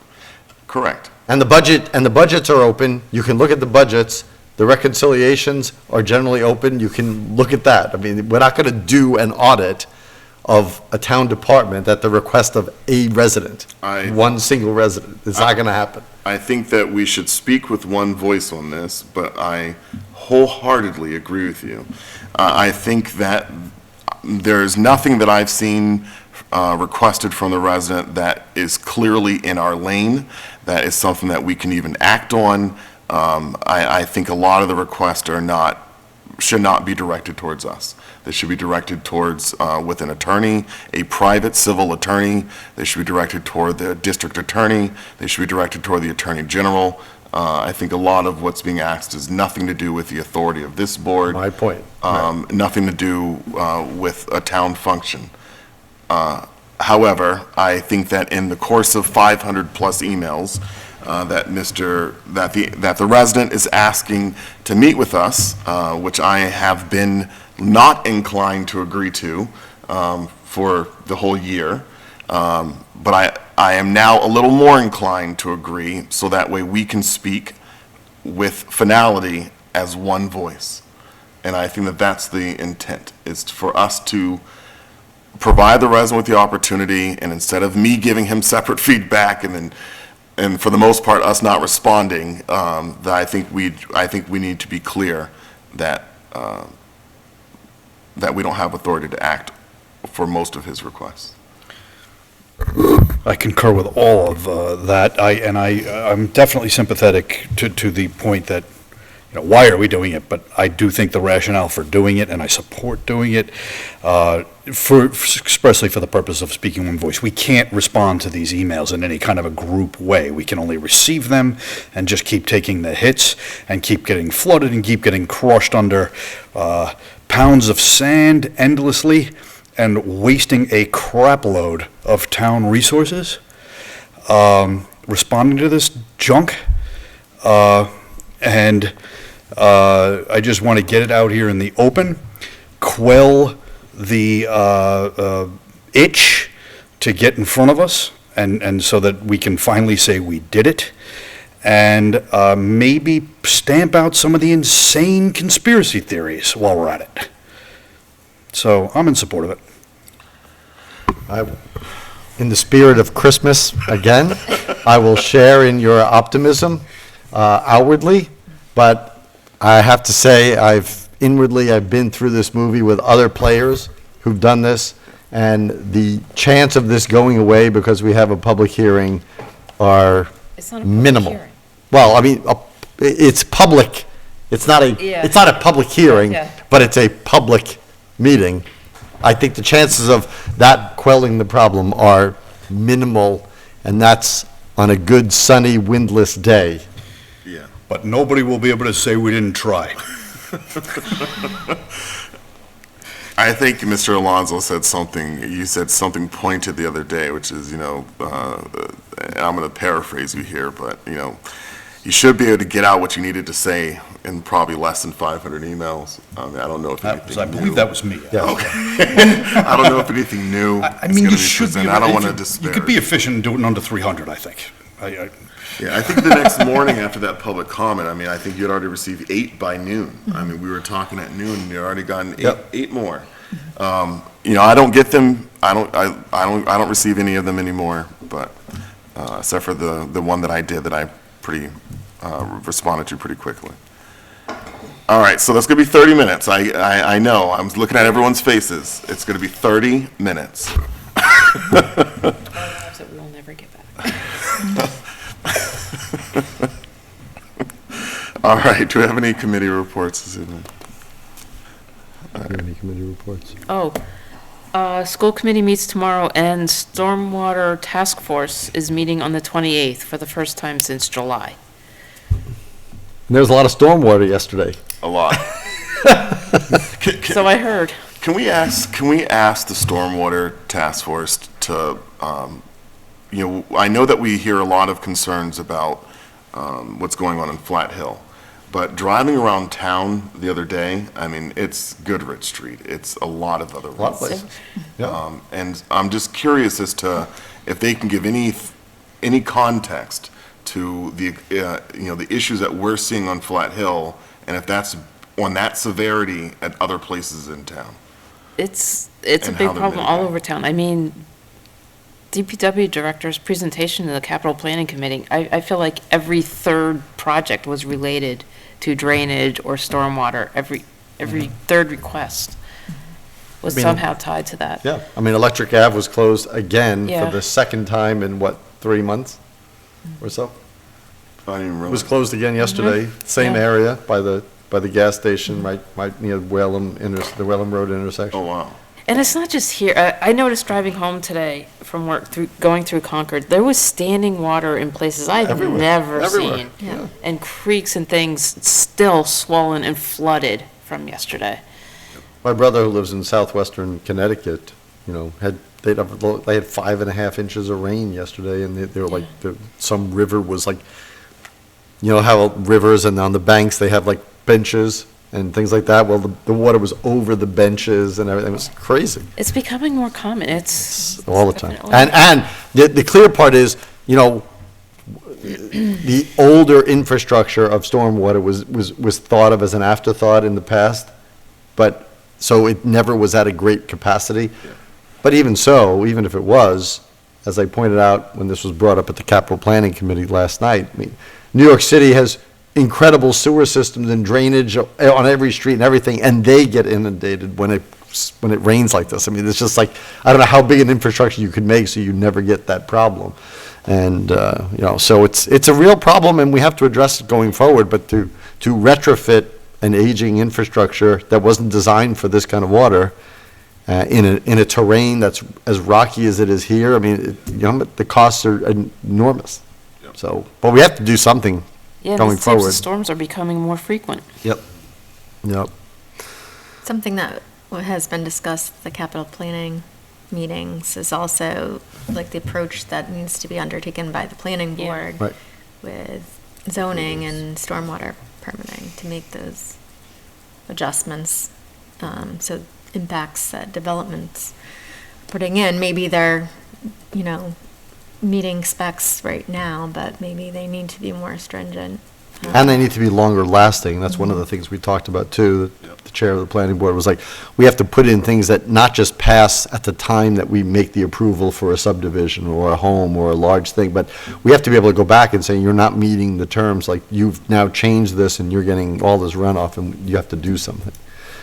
And the budgets are open. You can look at the budgets. The reconciliations are generally open. You can look at that. I mean, we're not going to do an audit of a town department at the request of a resident, one single resident. It's not going to happen. I think that we should speak with one voice on this, but I wholeheartedly agree with you. I think that there is nothing that I've seen requested from the resident that is clearly in our lane, that is something that we can even act on. I think a lot of the requests should not be directed towards us. They should be directed towards, with an attorney, a private civil attorney. They should be directed toward the district attorney. They should be directed toward the attorney general. I think a lot of what's being asked is nothing to do with the authority of this board. My point. Nothing to do with a town function. However, I think that in the course of 500-plus emails, that the resident is asking to meet with us, which I have been not inclined to agree to for the whole year, but I am now a little more inclined to agree, so that way we can speak with finality as one voice. And I think that that's the intent, is for us to provide the resident with the opportunity, and instead of me giving him separate feedback and for the most part, us not responding, that I think we need to be clear that that we don't have authority to act for most of his requests. I concur with all of that. I'm definitely sympathetic to the point that, why are we doing it? But I do think the rationale for doing it, and I support doing it, expressly for the purpose of speaking one voice. We can't respond to these emails in any kind of a group way. We can only receive them and just keep taking the hits and keep getting flooded and keep getting crushed under pounds of sand endlessly and wasting a crap load of town resources responding to this junk. And I just want to get it out here in the open, quell the itch to get in front of us, and so that we can finally say we did it, and maybe stamp out some of the insane conspiracy theories while we're at it. So I'm in support of it. In the spirit of Christmas, again, I will share in your optimism outwardly, but I have to say, I've been through this movie with other players who've done this, and the chance of this going away because we have a public hearing are It's not a public minimal. hearing. Well, I mean, it's public, it's not a public hearing, Yeah. but it's a public meeting. I think the chances of that quelling the problem are minimal, and that's on a good, sunny, windless day. Yeah. But nobody will be able to say we didn't try. I think Mr. Alonso you said something pointed the other day, which is, and I'm going to paraphrase you here, but, you should be able to get out what you needed to say in probably less than 500 emails. I don't know if anything I believe that was me. I don't know if anything new I is mean, going to you be should be. presented. I don't want to You disparage. could be efficient and do it in under 300, I think. Yeah, I think the next morning after that public comment, I think you had already received 8 by noon. We were talking at noon, and you had already gotten eight more. I don't get them. I don't receive any of them anymore. But except for the one that I did, that I responded to pretty quickly. All right, so that's gonna be 30 minutes. I know. I'm looking at everyone's faces. It's gonna be 30 minutes. That we'll never get back. All right. Do we have any committee reports this evening? Any committee reports? School committee meets tomorrow, and Stormwater Task Force is meeting on the 28th for the first time since July. There was a lot of stormwater yesterday. A lot. So I heard. Can we ask the Stormwater Task Force to, I know that we hear a lot of concerns about what's going on in Flat Hill, but driving around town the other day, it's Goodrich Street. It's a lot of other lot of roads. places. Yeah. And I'm just curious as to if they can give any context to the issues that we're seeing on Flat Hill, and if that's on that severity at other places in town. It's a And big how they're problem all mitigating. over town. DPW director's presentation to the capital planning committee, I feel like every third project was related to drainage or stormwater. Every third request was somehow tied to that. Yeah, Electric Ave was closed again Yeah. for the second time in, 3 months or so? I didn't even It realize. was closed again yesterday, same Yeah. area by the gas station, right near the Whalum Road intersection. Oh, wow. And it's not just here. I noticed driving home today from work, going through Concord, there was standing water in places I've Everywhere. never Everywhere. seen. Yeah. And creeks and things still swollen and flooded from yesterday. My brother, who lives in southwestern Connecticut, they had 5.5 inches of rain yesterday, and they were like, some river was like, how rivers and on the banks, they have like benches and things like that. Well, the water was over the benches and everything. It was crazy. It's becoming more common. It's All the time. definitely- And the clear part is, the older infrastructure of stormwater was thought of as an afterthought in the past, but, so it never was at a great capacity. But even so, even if it was, as I pointed out when this was brought up at the capital planning committee last night, New York City has incredible sewer systems and drainage on every street and everything, and they get inundated when a when it rains like this. I mean, it's just like, I don't know how big an infrastructure you could make so you never get that problem. And, so it's a real problem, and we have to address it going forward, but to retrofit an aging infrastructure that wasn't designed for this kind of water, in a terrain that's as rocky as it is here, I mean, the costs are enormous. So, but we have to do something Yeah, going these types forward. of storms are becoming more frequent. Yep. Something that has been discussed at the capital planning meetings is also like the approach that needs to be undertaken by the planning Yeah. board Right. with zoning and stormwater permitting to make those adjustments. So impacts that developments putting in, maybe they're, meeting specs right now, but maybe they need to be more stringent. And they need to be longer lasting. That's one of the things we talked about too. The chair of the planning board was like, we have to put in things that not just pass at the time that we make the approval for a subdivision or a home or a large thing, but we have to be able to go back and say, you're not meeting the terms, like you've now changed this and you're getting all this runoff and you have to do something.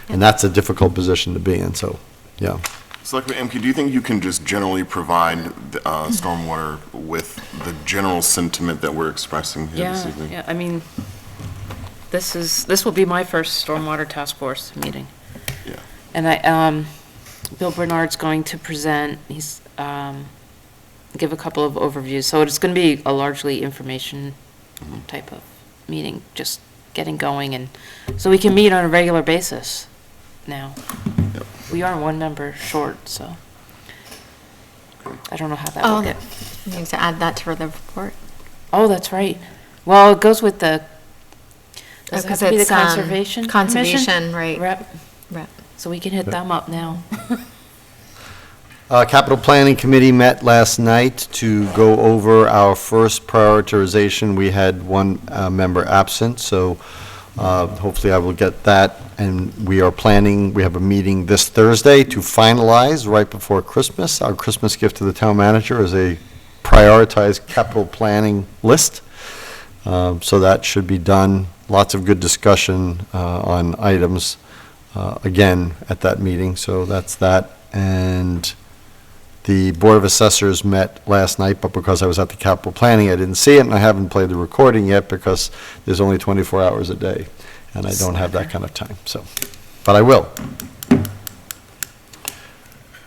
And that's a difficult position to be in, so, yeah. Selectman Emke, do you think you can just generally provide stormwater with the general sentiment that we're expressing here this evening? Yeah, I mean, this will be my first stormwater task force meeting. Yeah. And Bill Bernard's going to present, he's, give a couple of overviews. So it's going to be a largely information type of meeting, just getting going, and so we can meet on a regular basis now. Yep. We are one member short, so I don't know how that will Oh, get. you need to add that to the report. Oh, that's right. Well, it goes with the, does it have Because to be the it's, Conservation Commission? Conservation, right. Rep, Rep. so we can hit them up now. Capital Planning Committee met last night to go over our first prioritization. We had one member absent, so hopefully I will get that. And we are planning, we have a meeting this Thursday to finalize right before Christmas. Our Christmas gift to the town manager is a prioritized capital planning list. So that should be done. Lots of good discussion on items, again, at that meeting. So that's that. And the Board of Assessors met last night, but because I was at the capital planning, I didn't see it, and I haven't played the recording yet because there's only 24 hours a day, and I don't have that kind of time, so, but I will.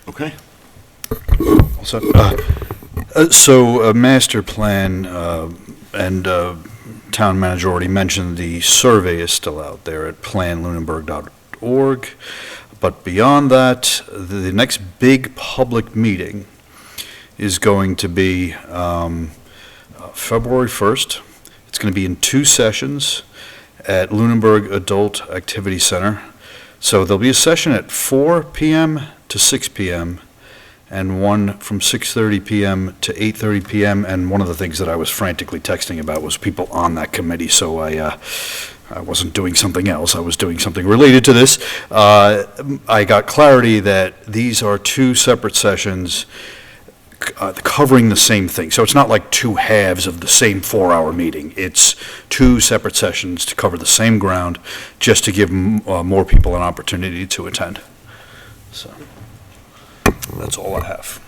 Okay. So, master plan, and town manager already mentioned the survey is still out there at planlunenburg.org. But beyond that, the next big public meeting is going to be February 1st. It's going to be in 2 sessions at Lunenburg Adult Activity Center. So there'll be a session at 4 p.m. to 6 p.m. and one from 6:30 p.m. to 8:30 p.m. And one of the things that I was frantically texting about was people on that committee, so I wasn't doing something else, I was doing something related to this. I got clarity that these are 2 separate sessions covering the same thing. So it's not like 2 halves of the same 4-hour meeting. It's 2 separate sessions to cover the same ground, just to give more people an opportunity to attend. So that's all I have.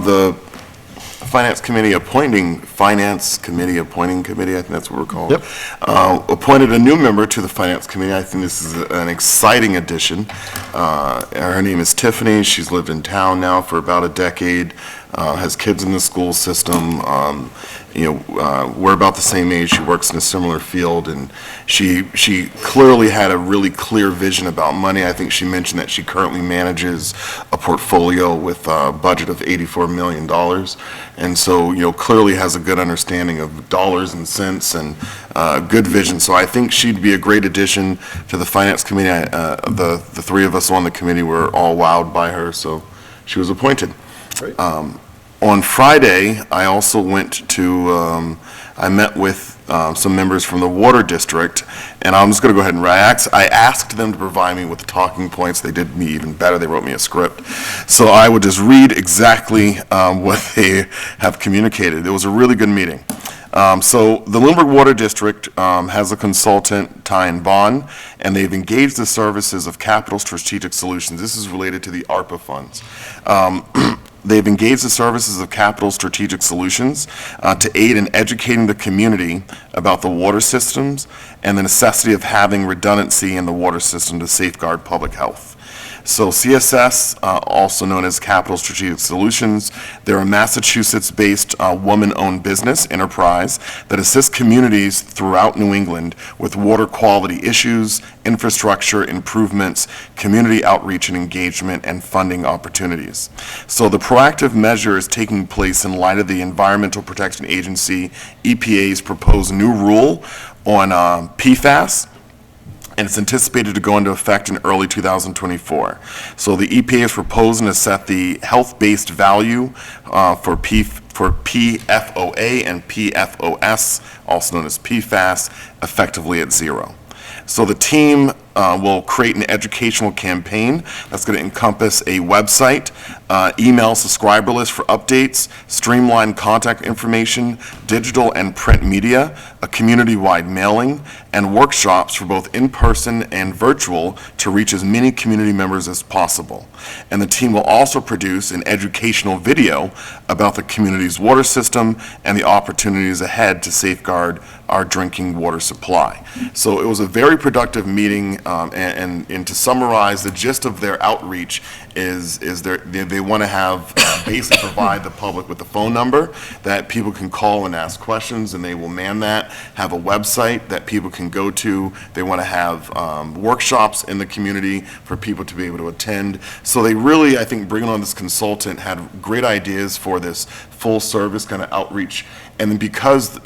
The Finance Committee appointing Committee, I think that's what we're called. Yep. Appointed a new member to the Finance Committee. I think this is an exciting addition. Her name is Tiffany. She's lived in town now for about a decade, has kids in the school system. We're about the same age. She works in a similar field, and she clearly had a really clear vision about money. I think she mentioned that she currently manages a portfolio with a budget of $84 million, and so, clearly has a good understanding of dollars and cents and good vision. So I think she'd be a great addition to the Finance Committee. The 3 of us on the committee were all wowed by her, so she was appointed. Great. On Friday, I also went to, I met with some members from the Water District, and I'm just going to go ahead and I asked them to provide me with the talking points. They did me even better. They wrote me a script. So I would just read exactly what they have communicated. It was a really good meeting. So the Lunenburg Water District has a consultant, Ty and Bond, and they've engaged the services of Capital Strategic Solutions. This is related to the ARPA funds. They've engaged the services of Capital Strategic Solutions to aid in educating the community about the water systems and the necessity of having redundancy in the water system to safeguard public health. So CSS, also known as Capital Strategic Solutions, they're a Massachusetts-based woman-owned business enterprise that assists communities throughout New England with water quality issues, infrastructure improvements, community outreach and engagement, and funding opportunities. So the proactive measure is taking place in light of the Environmental Protection Agency, EPA's proposed new rule on PFAS, and it's anticipated to go into effect in early 2024. So the EPA is proposing to set the health-based value for PFOA and PFOS, also known as PFAS, effectively at zero. So the team will create an educational campaign that's going to encompass a website, email subscriber list for updates, streamlined contact information, digital and print media, a community-wide mailing, and workshops for both in-person and virtual to reach as many community members as possible. And the team will also produce an educational video about the community's water system and the opportunities ahead to safeguard our drinking water supply. So it was a very productive meeting, and to summarize, the gist of their outreach is they want to have basically provide the public with a phone number that people can call and ask questions, and they will man that, have a website that people can go to. They want to have workshops in the community for people to be able to attend. So they really, I think, bringing on this consultant had great ideas for this full service kind of outreach. And then because,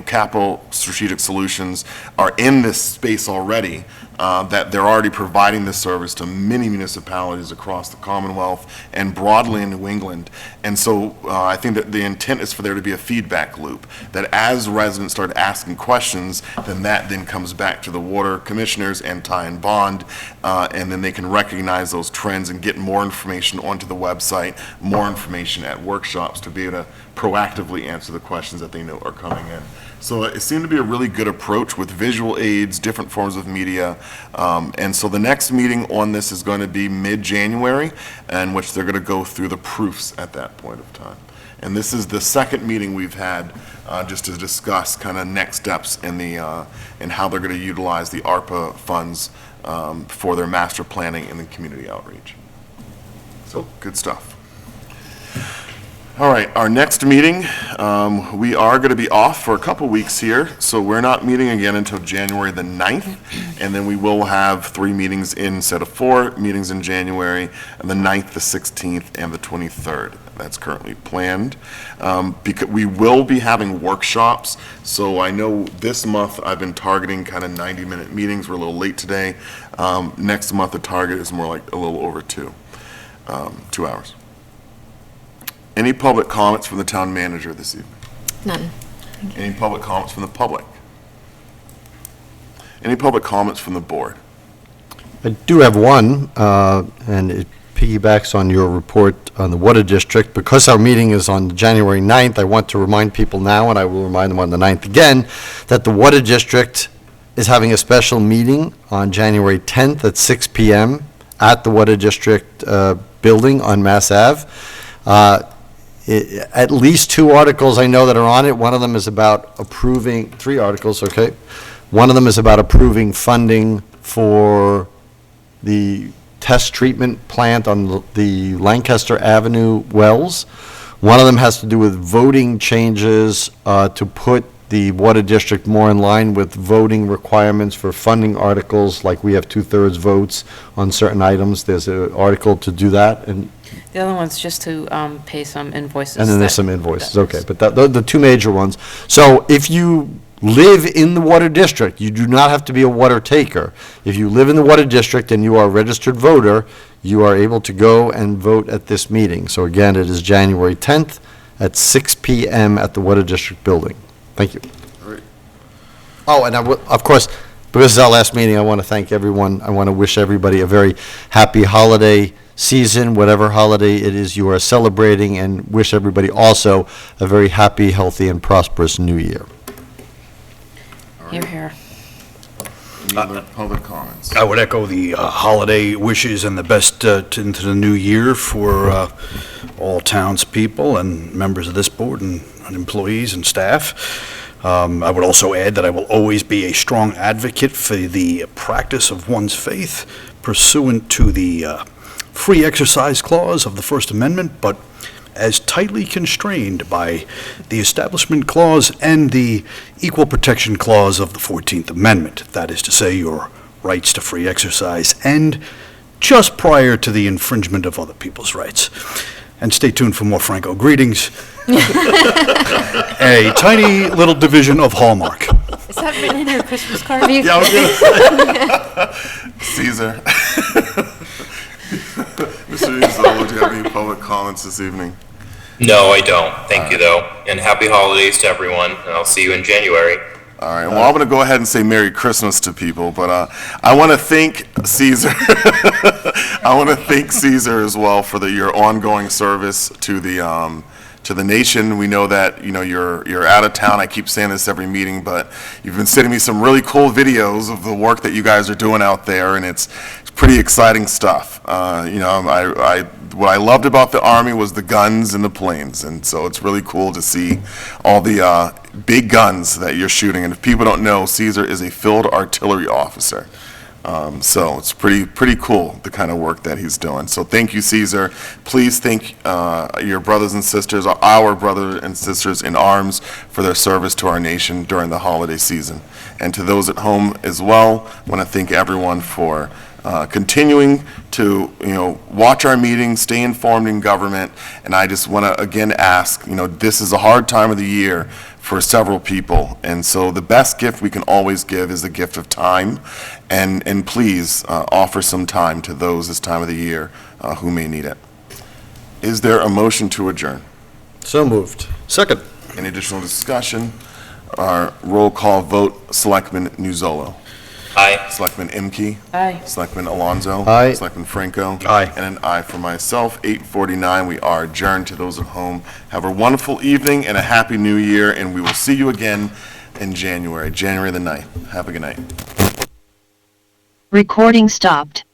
Capital Strategic Solutions are in this space already, that they're already providing this service to many municipalities across the Commonwealth and broadly in New England. And so I think that the intent is for there to be a feedback loop, that as residents start asking questions, then that then comes back to the water commissioners and Ty and Bond, and then they can recognize those trends and get more information onto the website, more information at workshops to be able to proactively answer the questions that they know are coming in. So it seemed to be a really good approach with visual aids, different forms of media. And so the next meeting on this is going to be mid-January, in which they're going to go through the proofs at that point of time. And this is the second meeting we've had just to discuss kind of next steps in how they're going to utilize the ARPA funds for their master planning and the community outreach. So good stuff. All right, our next meeting, we are going to be off for a couple weeks here, so we're not meeting again until January the 9th, and then we will have 3 meetings instead of 4 meetings in January, and the 9th, the 16th, and the 23rd. That's currently planned. Because we will be having workshops, so I know this month I've been targeting kind of 90-minute meetings. We're a little late today. Next month, the target is more like a little over 2 hours. Any public comments from the town manager this evening? None. Any public comments from the public? Any public comments from the board? I do have one, and it piggybacks on your report on the Water District. Because our meeting is on January 9th, I want to remind people now, and I will remind them on the 9th again, that the Water District is having a special meeting on January 10th at 6 p.m. at the Water District building on Mass Ave. At least 2 articles I know that are on it. One of them is about approving, 3 articles, okay. One of them is about approving funding for the test treatment plant on the Lancaster Avenue wells. One of them has to do with voting changes to put the Water District more in line with voting requirements for funding articles, like we have 2/3 votes on certain items. There's an article to do that, and The other one's just to pay some invoices. then there's some invoices, okay, but the 2 major ones. So if you live in the Water District, you do not have to be a water taker. If you live in the Water District and you are a registered voter, you are able to go and vote at this meeting. So again, it is January 10th at 6 p.m. at the Water District building. Thank you. All right. Oh, and of course, because it's our last meeting, I want to thank everyone. I want to wish everybody a very happy holiday season, whatever holiday it is you are celebrating, and wish everybody also a very happy, healthy, and prosperous new year. Here, here. Any other public comments? I would echo the holiday wishes and the best into the new year for all townspeople and members of this board and employees and staff. I would also add that I will always be a strong advocate for the practice of one's faith pursuant to the free exercise clause of the First Amendment, but as tightly constrained by the Establishment Clause and the Equal Protection Clause of the 14th Amendment. That is to say, your rights to free exercise end just prior to the infringement of other people's rights. And stay tuned for more Franco greetings. A tiny little division of Hallmark. Is that written in your Christmas card? Yeah, I was gonna say. Caesar. Mr. Izzolo, do you have any public comments this evening? No, I don't. Thank you, though. And happy holidays to everyone, and I'll see you in January. All right, well, I'm going to go ahead and say Merry Christmas to people, but I want to thank Caesar. I want to thank Caesar as well for your ongoing service to the nation. We know that, you're out of town. I keep saying this every meeting, but you've been sending me some really cool videos of the work that you guys are doing out there, and it's pretty exciting stuff. What I loved about the Army was the guns and the planes, and so it's really cool to see all the big guns that you're shooting. And if people don't know, Caesar is a field artillery officer. So it's pretty cool, the kind of work that he's doing. So thank you, Caesar. Please thank your brothers and sisters, our brothers and sisters in arms, for their service to our nation during the holiday season. And to those at home as well, I want to thank everyone for continuing to, watch our meetings, stay informed in government. And I just want to again ask, this is a hard time of the year for several people. And so the best gift we can always give is the gift of time. And please offer some time to those this time of the year who may need it. Is there a motion to adjourn? So moved. Second. Any additional discussion? Our roll call vote, Selectman Nuzzolo. Aye. Selectman Imke. Aye. Selectman Alonso. Aye. Selectman Franco. Aye. And an aye for myself. 8:49, we are adjourned. To those at home, have a wonderful evening and a happy new year, and we will see you again in January the 9th. Have a good night. Recording stopped.